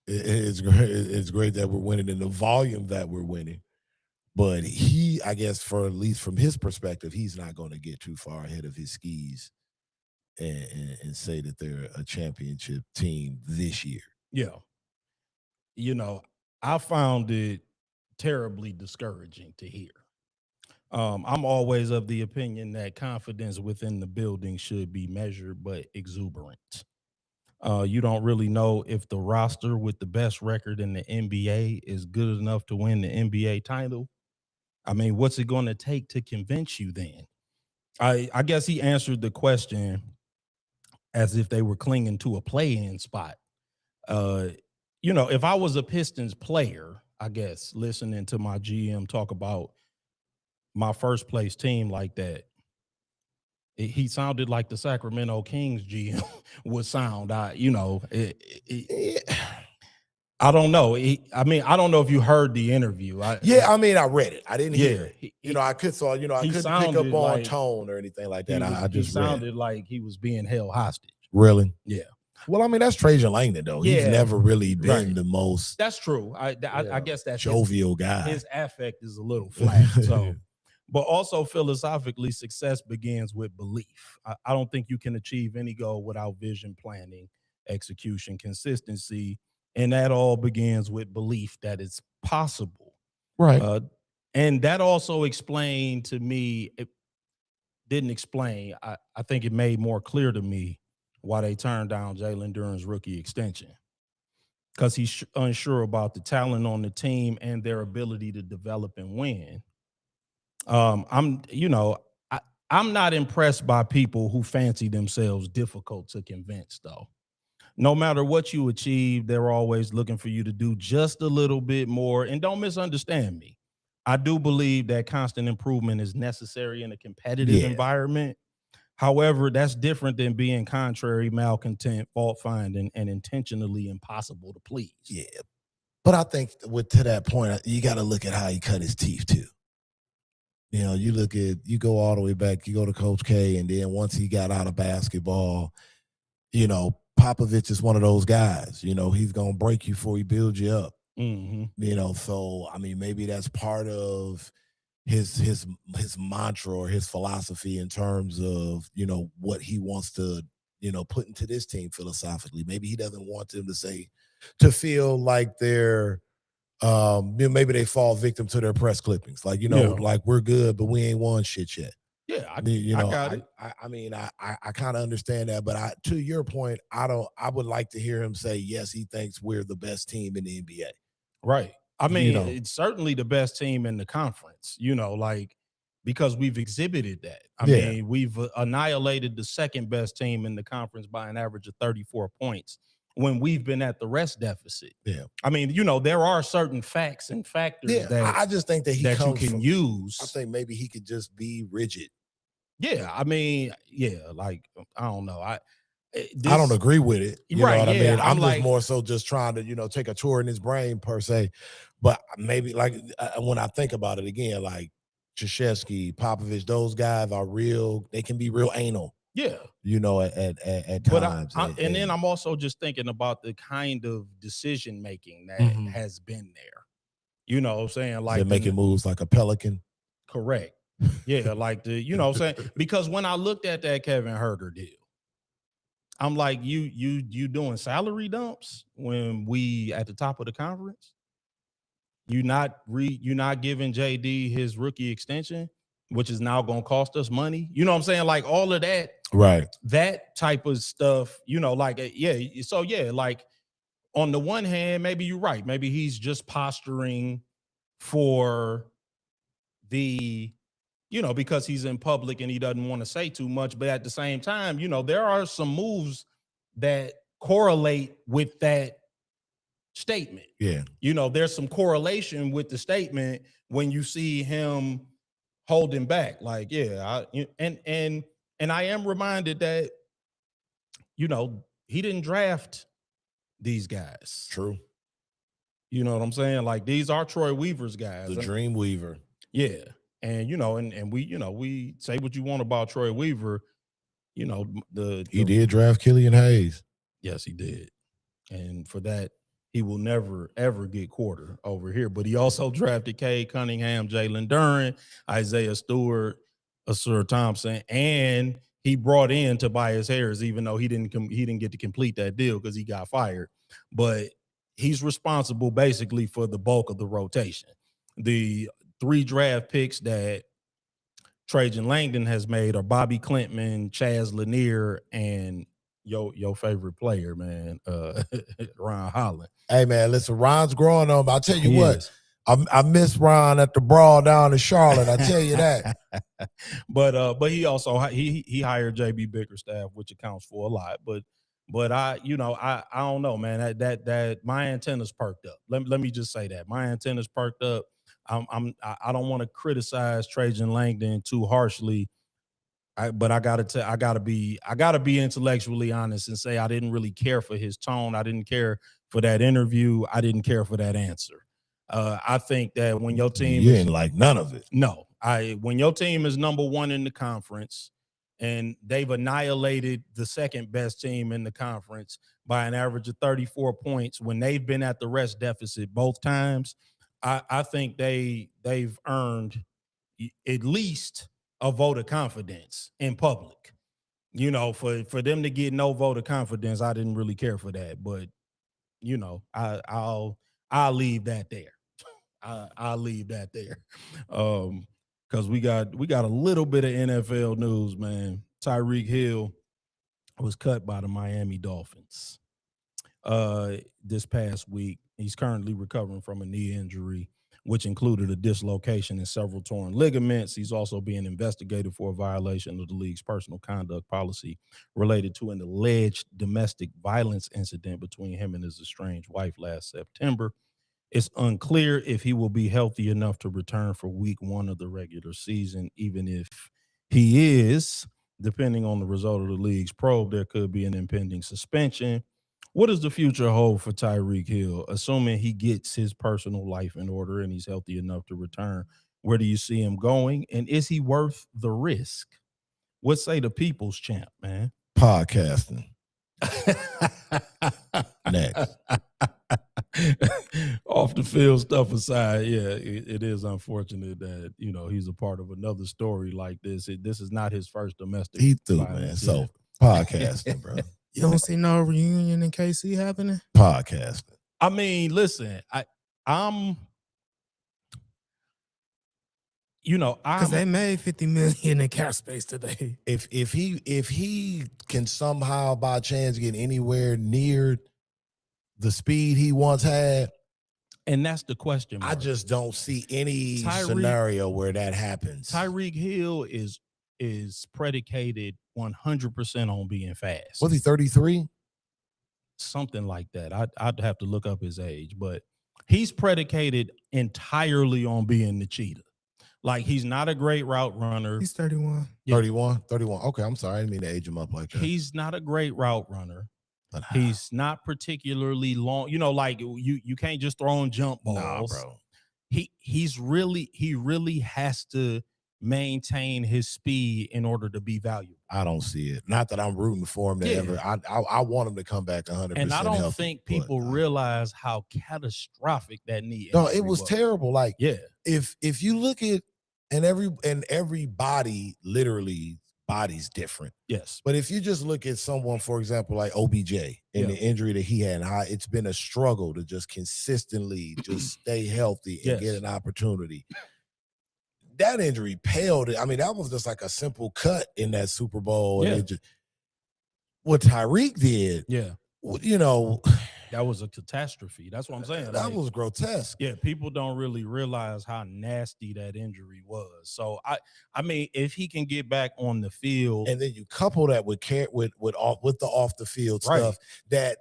It's great that we're winning in the volume that we're winning. But he, I guess, for at least from his perspective, he's not going to get too far ahead of his skis and say that they're a championship team this year. Yeah. You know, I found it terribly discouraging to hear. I'm always of the opinion that confidence within the building should be measured but exuberant. You don't really know if the roster with the best record in the NBA is good enough to win the NBA title. I mean, what's it going to take to convince you then? I guess he answered the question as if they were clinging to a play-in spot. if I was a Pistons player, I guess, listening to my GM talk about my first place team like that, he sounded like the Sacramento Kings GM would sound. I don't know. I don't know if you heard the interview. I read it. I didn't hear it. I couldn't pick up on tone or anything like that. He sounded like he was being held hostage. Really? Yeah. Well, that's Trajan Langdon, though. He's never really been the most. That's true. I guess that's jovial guy. His affect is a little flat. So, but also philosophically, success begins with belief. I don't think you can achieve any goal without vision, planning, execution, consistency, and that all begins with belief that it's possible. Right. And that also explained to me. It didn't explain. I think it made more clear to me why they turned down Jalen Duren's rookie extension, because he's unsure about the talent on the team and their ability to develop and win. I'm not impressed by people who fancy themselves difficult to convince, though. No matter what you achieve, they're always looking for you to do just a little bit more. And don't misunderstand me. I do believe that constant improvement is necessary in a competitive environment. However, that's different than being contrary, malcontent, fault-finding, and intentionally impossible to please. Yeah. But I think to that point, you got to look at how he cut his teeth, too. You go all the way back, you go to Coach K, and then once he got out of basketball, Popovich is one of those guys. He's going to break you before he builds you up. Mm-hmm. So, maybe that's part of his mantra or his philosophy in terms of what he wants to put into this team philosophically. Maybe he doesn't want them to feel like they're maybe they fall victim to their press clippings, like like we're good but we ain't won shit yet. I got it. I kind of understand that, but to your point, I would like to hear him say yes, he thinks we're the best team in the NBA. Right. It's certainly the best team in the conference, because we've exhibited that. We've annihilated the second best team in the conference by an average of 34 points when we've been at the rest deficit. Yeah. There are certain facts and factors that I just think that you can use. I think maybe he could just be rigid. Yeah. I don't know. I don't agree with it. You right, know what I mean? I'm just more so just trying to, take a tour in his brain per se. But maybe when I think about it again, like Krzyzewski, Popovich, those guys are real. They can be real anal. Yeah. At times. And then I'm also just thinking about the kind of decision making that has been there. You know what I'm saying? Like making moves like a pelican. Correct. Yeah, you know what I'm saying? Because when I looked at that Kevin Huerter deal, I'm like, you doing salary dumps when we at the top of the conference? You're not giving JD his rookie extension, which is now going to cost us money. You know what I'm saying? Like all of that, right? That type of stuff. So on the one hand, maybe you're right. Maybe he's just posturing for the, because he's in public and he doesn't want to say too much. But at the same time, there are some moves that correlate with that statement. Yeah. There's some correlation with the statement when you see him holding back. And I am reminded that, he didn't draft these guys. True. You know what I'm saying? Like, these are Troy Weaver's guys. The Dream Weaver. Yeah. And, and we say what you want about Troy Weaver. He did draft Killian Hayes. Yes, he did. And for that, he will never, ever get quarter over here. But he also drafted Cade Cunningham, Jalen Duren, Isaiah Stewart, Asur Thompson, and he brought in Tobias Harris, even though he didn't get to complete that deal because he got fired. But he's responsible basically for the bulk of the rotation. The 3 draft picks that Trajan Langdon has made are Bobby Clintman, Chaz Lanier, and your favorite player, man, Ron Holland. Hey, man, listen, Ron's growing on. I'll tell you what, I miss Ron at the brawl down in Charlotte. I tell you that. But he also he hired JB Bickerstaff, which accounts for a lot. But But I don't know, man. That my antennas perked up. Let me just say that my antennas perked up. I don't want to criticize Trajan Langdon too harshly. But I gotta be intellectually honest and say I didn't really care for his tone. I didn't care for that interview. I didn't care for that answer. I think that when your team you ain't like none of it. No, when your team is number one in the conference and they've annihilated the second best team in the conference by an average of 34 points when they've been at the rest deficit both times, I think they've earned at least a vote of confidence in public. For them to get no vote of confidence, I didn't really care for that. But I'll leave that there. I'll leave that there. Because we got a little bit of NFL news, man. Tyreek Hill was cut by the Miami Dolphins this past week. He's currently recovering from a knee injury, which included a dislocation and several torn ligaments. He's also being investigated for a violation of the league's personal conduct policy related to an alleged domestic violence incident between him and his estranged wife last September. It's unclear if he will be healthy enough to return for week 1 of the regular season. Even if he is, depending on the result of the league's probe, there could be an impending suspension. What does the future hold for Tyreek Hill, assuming he gets his personal life in order and he's healthy enough to return? Where do you see him going? And is he worth the risk? What say the people's champ, man? Podcasting. Next. Off the field stuff aside, yeah, it is unfortunate that he's a part of another story like this. This is not his first domestic. He threw, man. So podcasting, bro. You don't see no reunion in KC happening? Podcasting. I mean, listen, I'm because they made $50 million in cap space today. If he can somehow by chance get anywhere near the speed he once had, and that's the question mark. I just don't see any scenario where that happens. Tyreek Hill is predicated 100% on being fast. Was he 33? Something like that. I'd have to look up his age, but he's predicated entirely on being the cheetah. Like, he's not a great route runner. He's 31. Yeah. 31? Okay, I'm sorry. I didn't mean to age him up like that. He's not a great route runner. He's not particularly long. Like you can't just throw him jump balls. Nah, bro. He really has to maintain his speed in order to be valuable. I don't see it. Not that I'm rooting for him to ever. I want him to come back 100%. And I don't healthy, think people realize how catastrophic that knee. No, it was terrible. Like, yeah, if you look at every body, literally body's different. Yes. But if you just look at someone, for example, like OBJ and the injury that he had, it's been a struggle to just consistently just stay healthy and get an opportunity. That injury paled. I mean, that was just like a simple cut in that Super Bowl. Yeah. And what Tyreek did, that was a catastrophe. That's what I'm saying. That was grotesque. Yeah, people don't really realize how nasty that injury was. So I mean, if he can get back on the field, and then you couple that with the off the field stuff that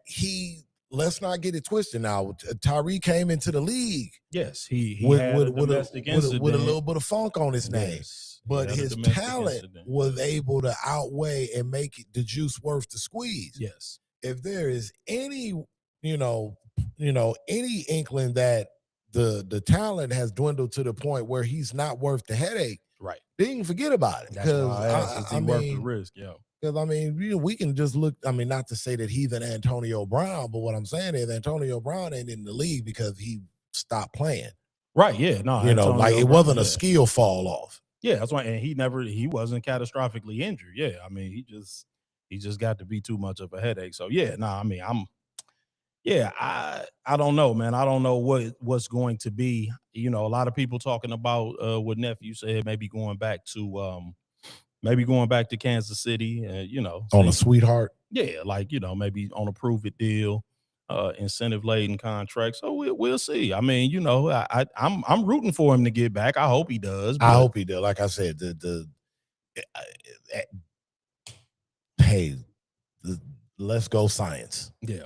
let's not get it twisted. Now, Tyreek came into the league. Yes, he with had a little bit of funk on his name. Yes, but his talent was able to outweigh and make the juice worth the squeeze. Yes. If there is any any inkling that the talent has dwindled to the point where he's not worth the headache, right? Then you can forget about it. Because I worth the risk, Because I mean, we can just look. I mean, not to say that he's an Antonio Brown, but what I'm saying is Antonio Brown ain't in the league because he stopped playing. Right? Yeah. No. Antonio like it wasn't a skill fall off. Yeah, that's why. And he wasn't catastrophically injured. Yeah. I mean, he just got to be too much of a headache. So yeah. No. I mean, I don't know, man. I don't know what's going to be. A lot of people talking about what nephew said, maybe going back to Kansas City, on a sweetheart. Yeah, like maybe on a prove it deal, incentive laden contract. So we'll see. I mean, I'm rooting for him to get back. I hope he does. I hope he does. Like I said, Let's go science. Yeah.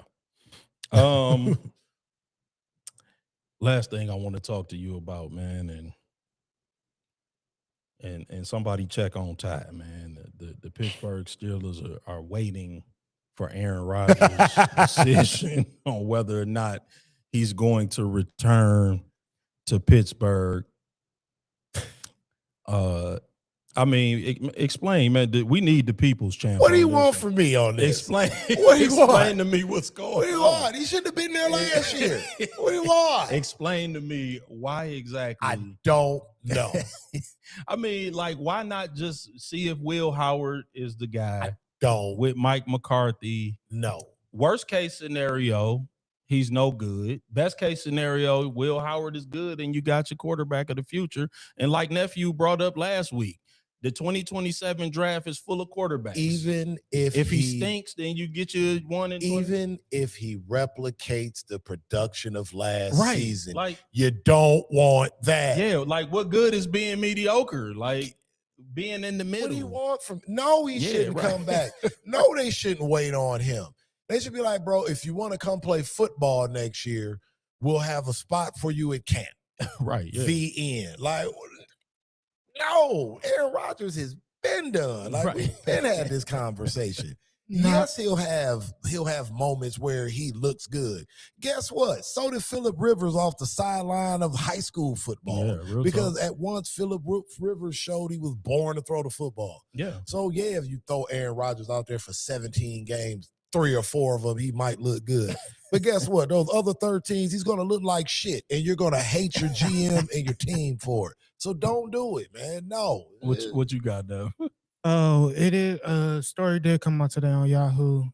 Um. Last thing I want to talk to you about, man, and somebody check on Ty, man. The Pittsburgh Steelers are waiting for Aaron Rodgers' decision on whether or not he's going to return to Pittsburgh. I mean, explain, man. We need the people's champ. What do you want from me on this? Explain. What do you want? Explain to me what's going on. What do you want? He shouldn't have been there last year. What do you want? Explain to me why exactly. I don't know. I mean, like, why not just see if Will Howard is the guy? Don't. With Mike McCarthy. No. Worst case scenario, he's no good. Best case scenario, Will Howard is good, and you got your quarterback of the future. And like Nephew brought up last week, the 2027 draft is full of quarterbacks. Even if he stinks, then you get your 1 and 20. Even if he replicates the production of last season, like, you don't want that. Yeah, like, what good is being mediocre? Like, being in the middle. What do you want from? No, he shouldn't come back. No, they shouldn't wait on him. They should be like, bro, if you want to come play football next year, we'll have a spot for you at camp. Right. Yeah. The end. Like, no, Aaron Rodgers has been done. Like, we've been had this conversation. Yes, he'll have moments where he looks good. Guess what? So did Phillip Rivers off the sideline of high school football. Yeah, because at once Phillip Rivers showed he was born to throw the football. Yeah. So yeah, if you throw Aaron Rodgers out there for 17 games, 3 or 4 of them, he might look good. But guess what? Those other 13s, he's going to look like shit, and you're going to hate your GM and your team for it. So don't do it, man. No. What you got, though? Oh, it is a story did come out today on Yahoo.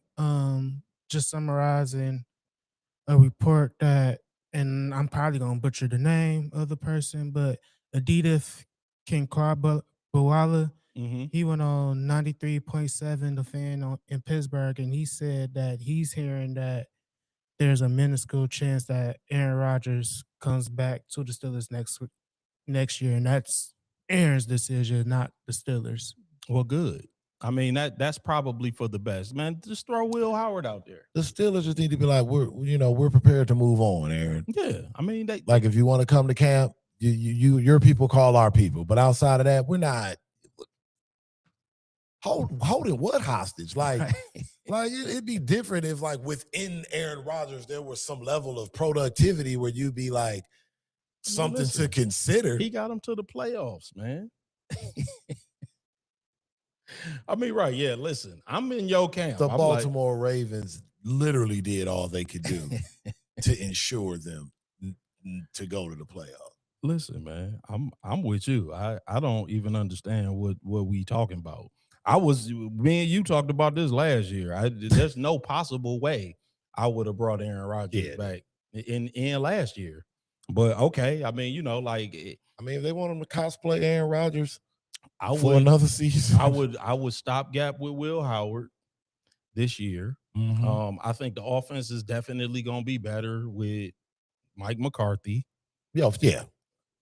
Just summarizing a report that, and I'm probably gonna butcher the name of the person, but Adidas Kinkarbawala, he went on 93.7 The Fan in Pittsburgh, and he said that he's hearing that there's a minuscule chance that Aaron Rodgers comes back to the Steelers next year, and that's Aaron's decision, not the Steelers. Well, good. I mean, that's probably for the best, man. Just throw Will Howard out there. The Steelers just need to be like, we're prepared to move on, Aaron. Yeah, I mean, like, if you want to come to camp, your people call our people, but outside of that, we're not holding what hostage. Like, like it'd be different if, like, within Aaron Rodgers there was some level of productivity where you'd be like something to consider. He got him to the playoffs, man. I mean, right, yeah, listen, I'm in your camp. The Baltimore Ravens literally did all they could do to ensure them to go to the playoffs. Listen, man, I'm with you. I don't even understand what we talking about. Me and you talked about this last year. There's no possible way I would have brought Aaron Rodgers back in last year. But okay, I mean, if they want him to cosplay Aaron Rodgers, for another season, I would stop gap with Will Howard this year. I think the offense is definitely going to be better with Mike McCarthy. Yeah.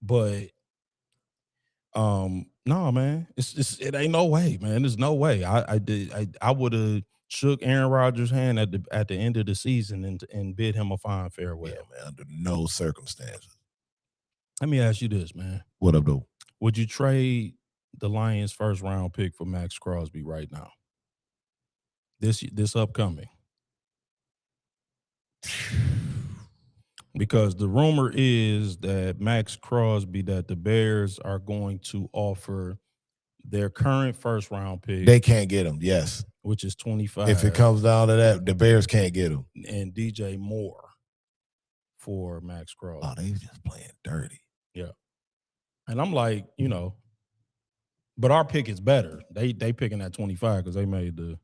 But no, man, it ain't no way, man. There's no way. I would have shook Aaron Rodgers' hand at the end of the season and bid him a fine farewell. Yeah, man, under no circumstances. Let me ask you this, man. What up, though? Would you trade the Lions' first round pick for Max Crosby right now? This upcoming. Because the rumor is that Max Crosby, that the Bears are going to offer their current first round pick. They can't get him, yes. Which is 25. If it comes down to that, the Bears can't get him. And DJ Moore for Max Crosby. Oh, they just playing dirty. Yeah. And I'm like, but our pick is better. They picking at 25 because they made the.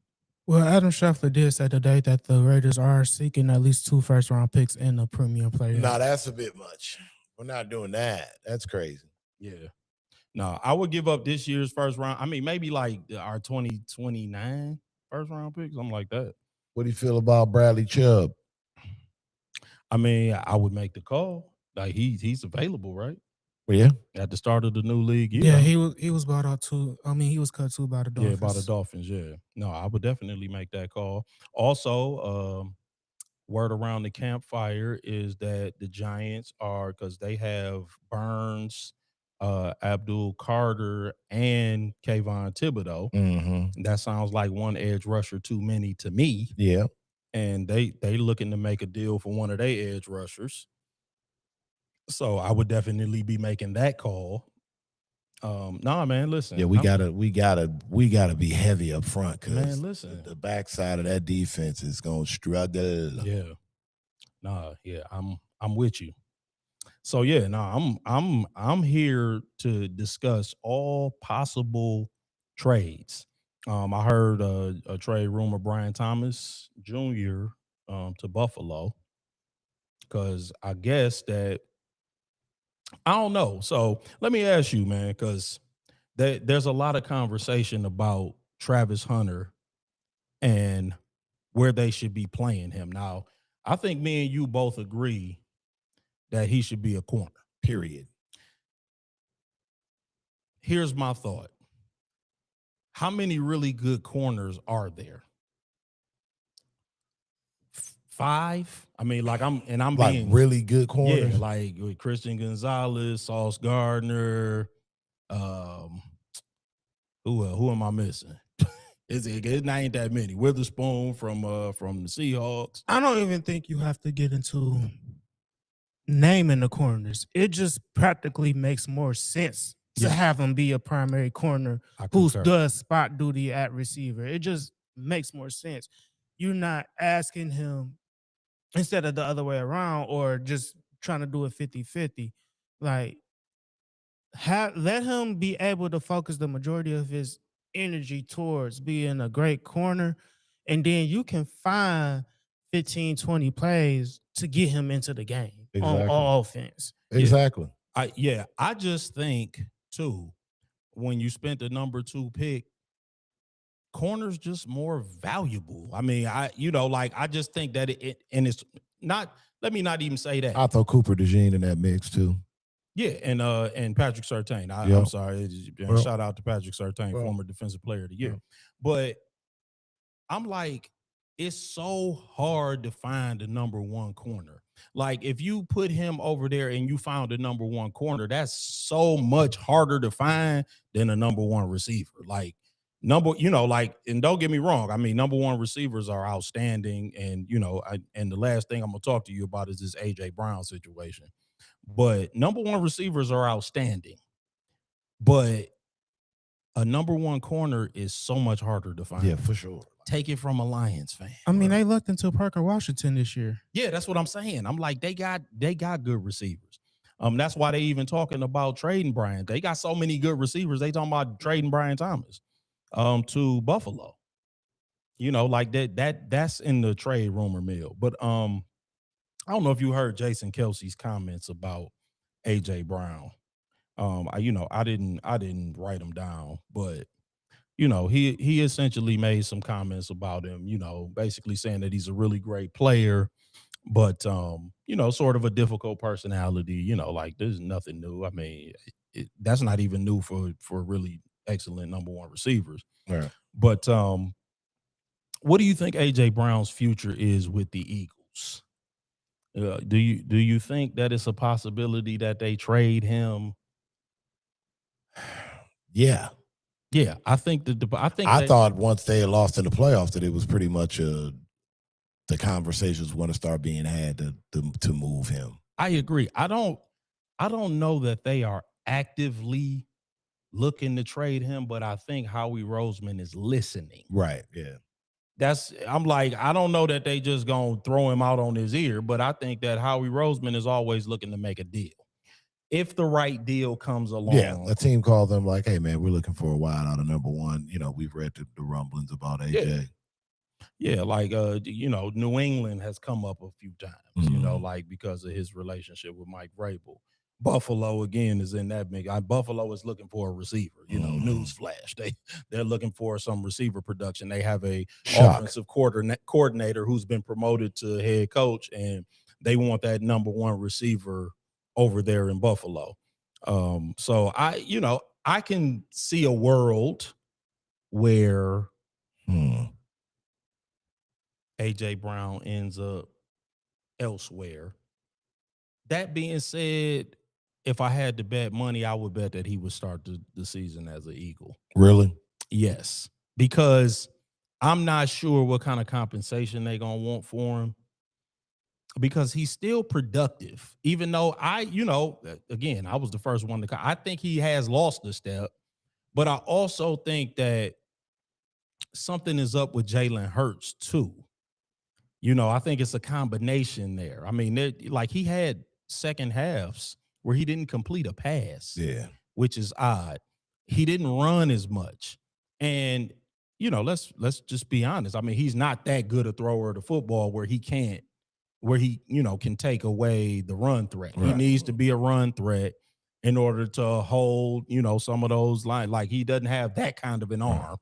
Well, Adam Scheffler did say today that the Raiders are seeking at least 2 first-round picks and a premium player. No, that's a bit much. We're not doing that. That's crazy. Yeah. No, I would give up this year's first round. I mean, maybe like our 2029 first-round pick, something like that. What do you feel about Bradley Chubb? I mean, I would make the call. Like, he's available, right? Well, yeah. At the start of the new league Yeah, year. he was bought out too. I mean, he was cut too by the Yeah, by the Dolphins. Dolphins. Yeah. No, I would definitely make that call. Also, word around the campfire is that the Giants are because they have Burns, Abdul Carter, and Kayvon Thibodeau. Mm-hmm. That sounds like one edge rusher too many to me. Yeah. And they looking to make a deal for one of their edge rushers. So I would definitely be making that call. Nah, man, listen. Yeah, we gotta be heavy up front because Man, listen. the backside of that defense is gonna struggle. Yeah. Nah, yeah, I'm with you. So yeah, I'm here to discuss all possible trades. I heard a trade rumor Brian Thomas Jr. To Buffalo because I guess that I don't know. So let me ask you, man, because there's a lot of conversation about Travis Hunter and where they should be playing him. Now, I think me and you both agree that he should be a corner. Period. Here's my thought. How many really good corners are there? 5? I mean, like I'm Like being really good corners. yeah, like with Christian Gonzalez, Sauce Gardner, um, who am I missing? It ain't that many. Witherspoon from the Seahawks. I don't even think you have to get into naming the corners. It just practically makes more sense to have him be a primary corner who does spot duty at receiver. It just makes more sense. You're not asking him instead of the other way around or just trying to do it 50-50. Like, let him be able to focus the majority of his energy towards being a great corner, and then you can find 15, 20 plays to get him into the game on offense. Exactly. I just think too, when you spent the number 2 pick, corner's just more valuable. I mean, I just think that and it's not. Let me not even say that. I throw Cooper DeJean in that mix too. Yeah, and Patrick Surtain. I'm sorry. Shout out to Patrick Surtain, former defensive player of the year. But I'm like, it's so hard to find the number 1 corner. Like, if you put him over there and you found the number 1 corner, that's so much harder to find than a number 1 receiver. Like, and don't get me wrong. I mean, number 1 receivers are outstanding. And, and the last thing I'm going to talk to you about is this A.J. Brown situation. But number 1 receivers are outstanding. But a number 1 corner is so much harder to find. Yeah, for sure. Take it from a Lions fan. I mean, they looked into Parker Washington this year. Yeah, that's what I'm saying. I'm like, they got good receivers. That's why they even talking about trading Brian. They got so many good receivers. They talking about trading Brian Thomas to Buffalo. Like that's in the trade rumor mill. But I don't know if you heard Jason Kelsey's comments about AJ Brown. I didn't write them down, but he essentially made some comments about him, basically saying that he's a really great player, but sort of a difficult personality, like there's nothing new. I mean, that's not even new for really excellent number 1 receivers. Right. But what do you think AJ Brown's future is with the Eagles? Do you think that it's a possibility that they trade him? Yeah. Yeah, I think I thought once they had lost in the playoffs that it was pretty much the conversations were going to start being had to move him. I agree. I don't know that they are actively looking to trade him, but I think Howie Roseman is listening. Right. Yeah. I'm like, I don't know that they just gonna throw him out on his ear, but I think that Howie Roseman is always looking to make a deal. If the right deal comes along. Yeah, a team called them like, hey, man, we're looking for a wide out of number 1. We've read the rumblings about AJ. Yeah, like, New England has come up a few times, like because of his relationship with Mike Vrabel. Buffalo, again, is in that big. Buffalo is looking for a receiver, newsflash. They're looking for some receiver production. They have a offensive coordinator who's been promoted to head coach, and they want that number 1 receiver over there in Buffalo. So I can see a world where AJ Brown ends up elsewhere. That being said, if I had to bet money, I would bet that he would start the season as an Eagle. Really? Yes, because I'm not sure what kind of compensation they're going to want for him, because he's still productive, even though again, I was the first one to. I think he has lost a step, but I also think that something is up with Jalen Hurts too. I think it's a combination there. I mean, like he had second halves where he didn't complete a pass, which is odd. He didn't run as much, and let's just be honest. I mean, he's not that good a thrower of the football where he can take away the run threat. Right. He needs to be a run threat in order to hold some of those lines. Like, he doesn't have that kind of an arm.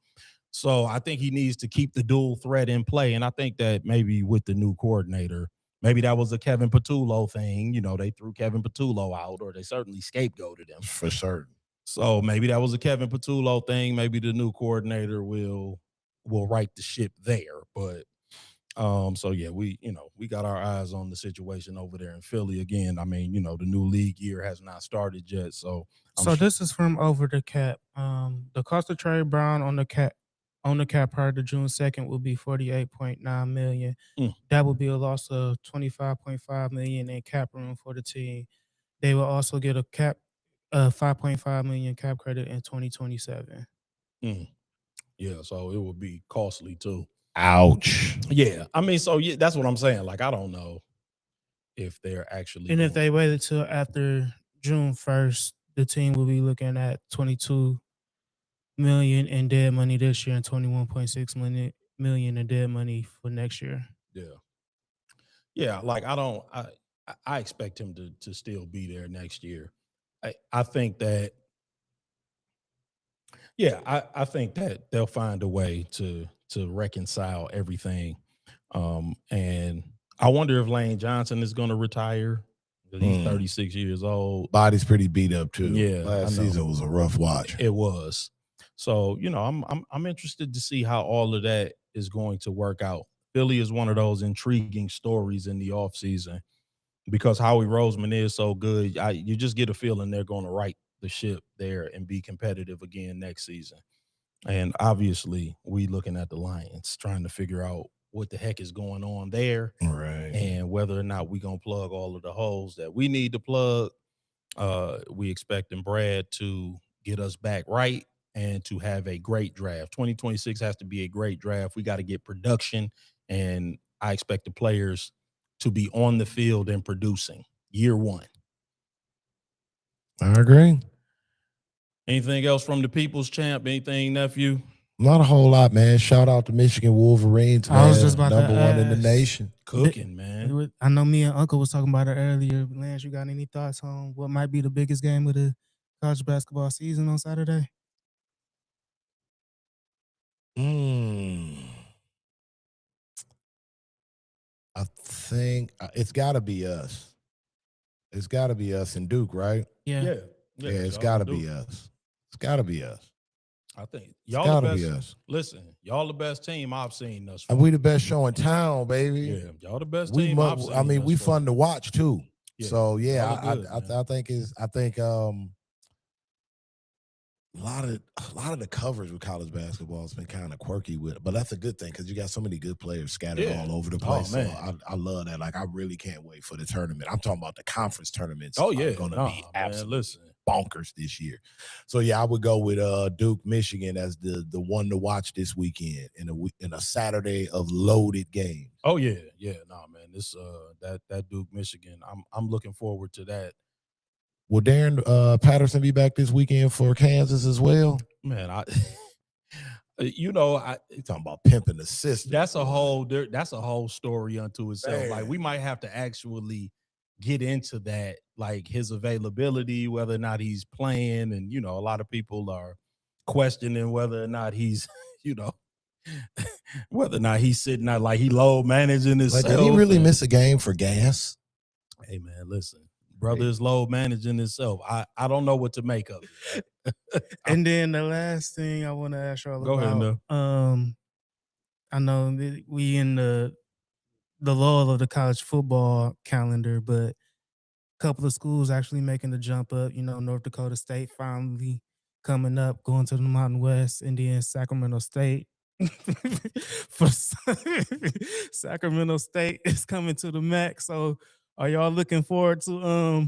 So I think he needs to keep the dual threat in play. And I think that maybe with the new coordinator, maybe that was a Kevin Patullo thing. They threw Kevin Patullo out, or they certainly scapegoated him. For certain. So maybe that was a Kevin Patullo thing. Maybe the new coordinator will right the ship there. But so yeah, we got our eyes on the situation over there in Philly again. I mean, the new league year has not started yet. So this is from Over the Cap. The cost of Trey Brown on the cap prior to June 2nd will be $48.9 million. That would be a loss of $25.5 million in cap room for the team. They will also get a $5.5 million cap credit in 2027. Yeah, so it would be costly too. Ouch. Yeah, I mean, so yeah, that's what I'm saying. Like, I don't know if they're actually. And if they waited till after June 1st, the team will be looking at $22 million in dead money this year and $21.6 million in dead money for next year. Yeah. Like, I expect him to still be there next year. I think that. Yeah, I think that they'll find a way to reconcile everything. And I wonder if Lane Johnson is going to retire. He's 36 years old. Body's pretty beat up too. Yeah, last season was a rough watch. It was. So I'm interested to see how all of that is going to work out. Philly is one of those intriguing stories in the offseason because Howie Roseman is so good. You just get a feeling they're going to right the ship there and be competitive again next season. And obviously, we looking at the Lions, trying to figure out what the heck is going on there, right? And whether or not we gonna plug all of the holes that we need to plug. We expecting Brad to get us back right and to have a great draft. 2026 has to be a great draft. We got to get production, and I expect the players to be on the field and producing year one. I agree. Anything else from the People's Champ? Anything, nephew? Not a whole lot, man. Shout out to Michigan Wolverines, man. I was just about number to one in the ask. nation. Cooking, man. I know me and Uncle was talking about it earlier. Lance, you got any thoughts on what might be the biggest game of the college basketball season on Saturday? I think it's got to be us. It's got to be us and Duke, right? Yeah, it's got to be us. It's got to be us. I think y'all the best. Listen, y'all the best team I've seen thus far. And we the best show in town, baby. Yeah, y'all the best team I've seen. I mean, we fun to watch too. Yeah, so yeah, I think a lot of the coverage with college basketball has been kind of quirky but that's a good thing because you got so many good players scattered all over the place. Oh, so I love that. Like, I really can't wait for the tournament. I'm talking about the conference tournaments. Oh yeah, going to be absolutely bonkers this year. So yeah, I would go with Duke, Michigan as the one to watch this weekend in a Saturday of loaded games. Oh yeah, man. This that Duke, Michigan. I'm looking forward to that. Will Darren Patterson be back this weekend for Kansas as well? Man, you talking about pimping the system. That's a whole story unto itself. Man. Like, we might have to actually get into that, like his availability, whether or not he's playing, and a lot of people are questioning whether or not he's, whether or not he's sitting out, like he low managing himself. Like, did he really miss a game for gas? Hey man, listen. Brother is load managing himself. I don't know what to make of it. And then the last thing I want to ask y'all Go ahead, about, now. I know that we in the lull of the college football calendar, but a couple of schools actually making the jump up. North Dakota State finally coming up, going to the Mountain West, and then Sacramento State. For Sacramento State is coming to the MAC. So, are y'all looking forward to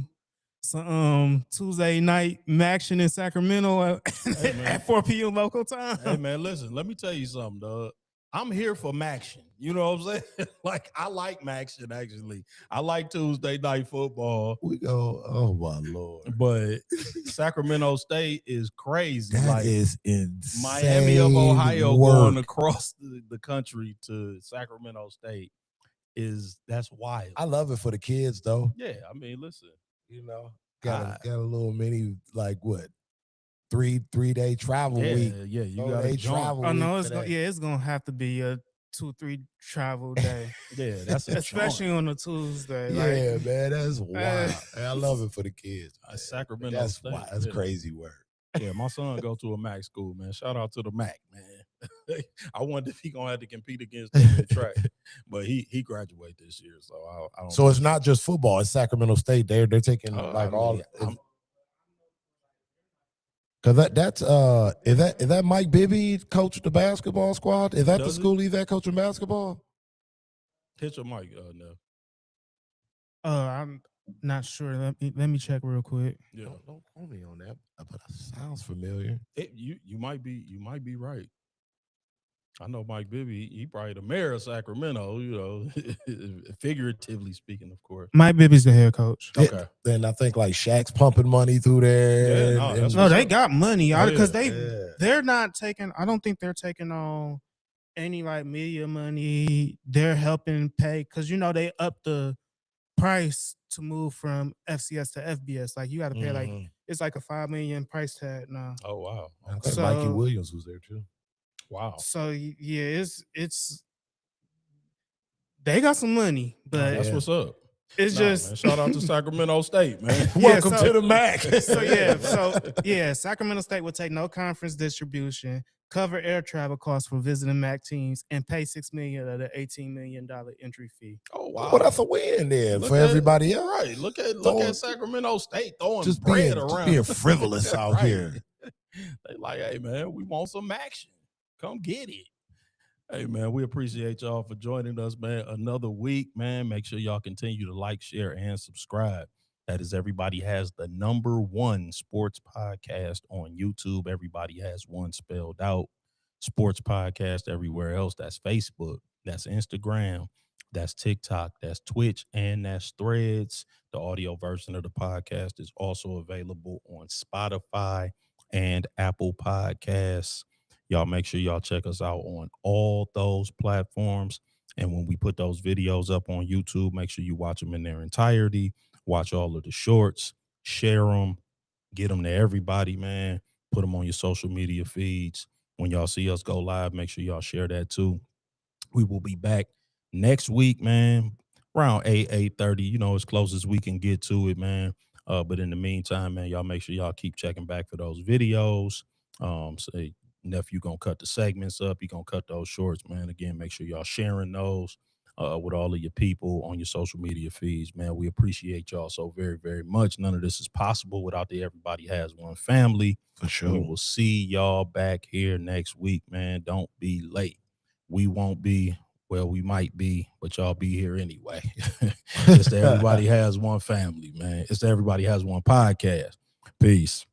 some Tuesday night action in Sacramento at 4 p.m. local time? Hey man, listen, let me tell you something, dog. I'm here for Maction. You know what I'm saying? Like, I like Maction, actually. I like Tuesday night football. We go, oh my Lord. But Sacramento State is crazy. That like, is insane. Miami of Ohio going across the country to Sacramento State that's wild. I love it for the kids, though. Yeah, I mean, listen. Got a little mini, like, what? 3-day travel week. Yeah, you got to travel. Oh no, it's gonna have to be a 2-3 travel day. Yeah, that's especially on a Tuesday. Yeah, man, that's wild. I love it for the kids. Sacramento State. Wild. That's crazy work. Yeah, my son go to a MAC school, man. Shout out to the MAC, man. I wonder if he gonna have to compete against them in the track, but he graduated this year, so I don't. So it's not just football; it's Sacramento State. They're taking all. Cause that's is that Mike Bibby coach the basketball squad? Is that the school he's at coaching basketball? Hit your mic, no. I'm not sure. Let me check real quick. Yeah, don't quote me on that, but it sounds familiar. You might be right. I know Mike Bibby, he probably the mayor of Sacramento, figuratively speaking, of course. Mike Bibby's the head coach. Okay. Then I think like Shaq's pumping money through there. Yeah, no, they got money because they're not taking. I don't think they're taking on any like media money. They're helping pay because they up the price to move from FCS to FBS. Like you got to pay like it's like a $5 million price tag now. Oh wow. I think Mikey Williams was there too. Wow. So yeah, it's they got some money, but that's what's up. It's just man, shout out to Sacramento State, man. Welcome to the MAC. Sacramento State will take no conference distribution, cover air travel costs for visiting MAC teams, and pay $6 million of the $18 million entry fee. Oh wow! Well, that's a win then for everybody else. Right. Look at Sacramento State throwing just bread around. Just being frivolous out here. They like, hey man, we want some action. Come get it. Hey, man, we appreciate y'all for joining us, man. Another week, man. Make sure y'all continue to like, share, and subscribe. That is Everybody Has the #1 sports podcast on YouTube. Everybody Has One spelled out. Sports podcast everywhere else. That's Facebook. That's Instagram. That's TikTok. That's Twitch. And that's Threads. The audio version of the podcast is also available on Spotify and Apple Podcasts. Y'all make sure y'all check us out on all those platforms. And when we put those videos up on YouTube, make sure you watch them in their entirety. Watch all of the shorts, share them, get them to everybody, man. Put them on your social media feeds. When y'all see us go live, make sure y'all share that too. We will be back next week, man, around 8:30, as close as we can get to it, man. But in the meantime, man, y'all make sure y'all keep checking back for those videos. Say, nephew gonna cut the segments up. He gonna cut those shorts, man. Again, make sure y'all sharing those with all of your people on your social media feeds, man. We appreciate y'all so very, very much. None of this is possible without the Everybody Has One family. For sure. We will see y'all back here next week, man. Don't be late. We won't be. Well, we might be, but y'all be here anyway. It's the Everybody Has One family, man. It's the Everybody Has One podcast. Peace.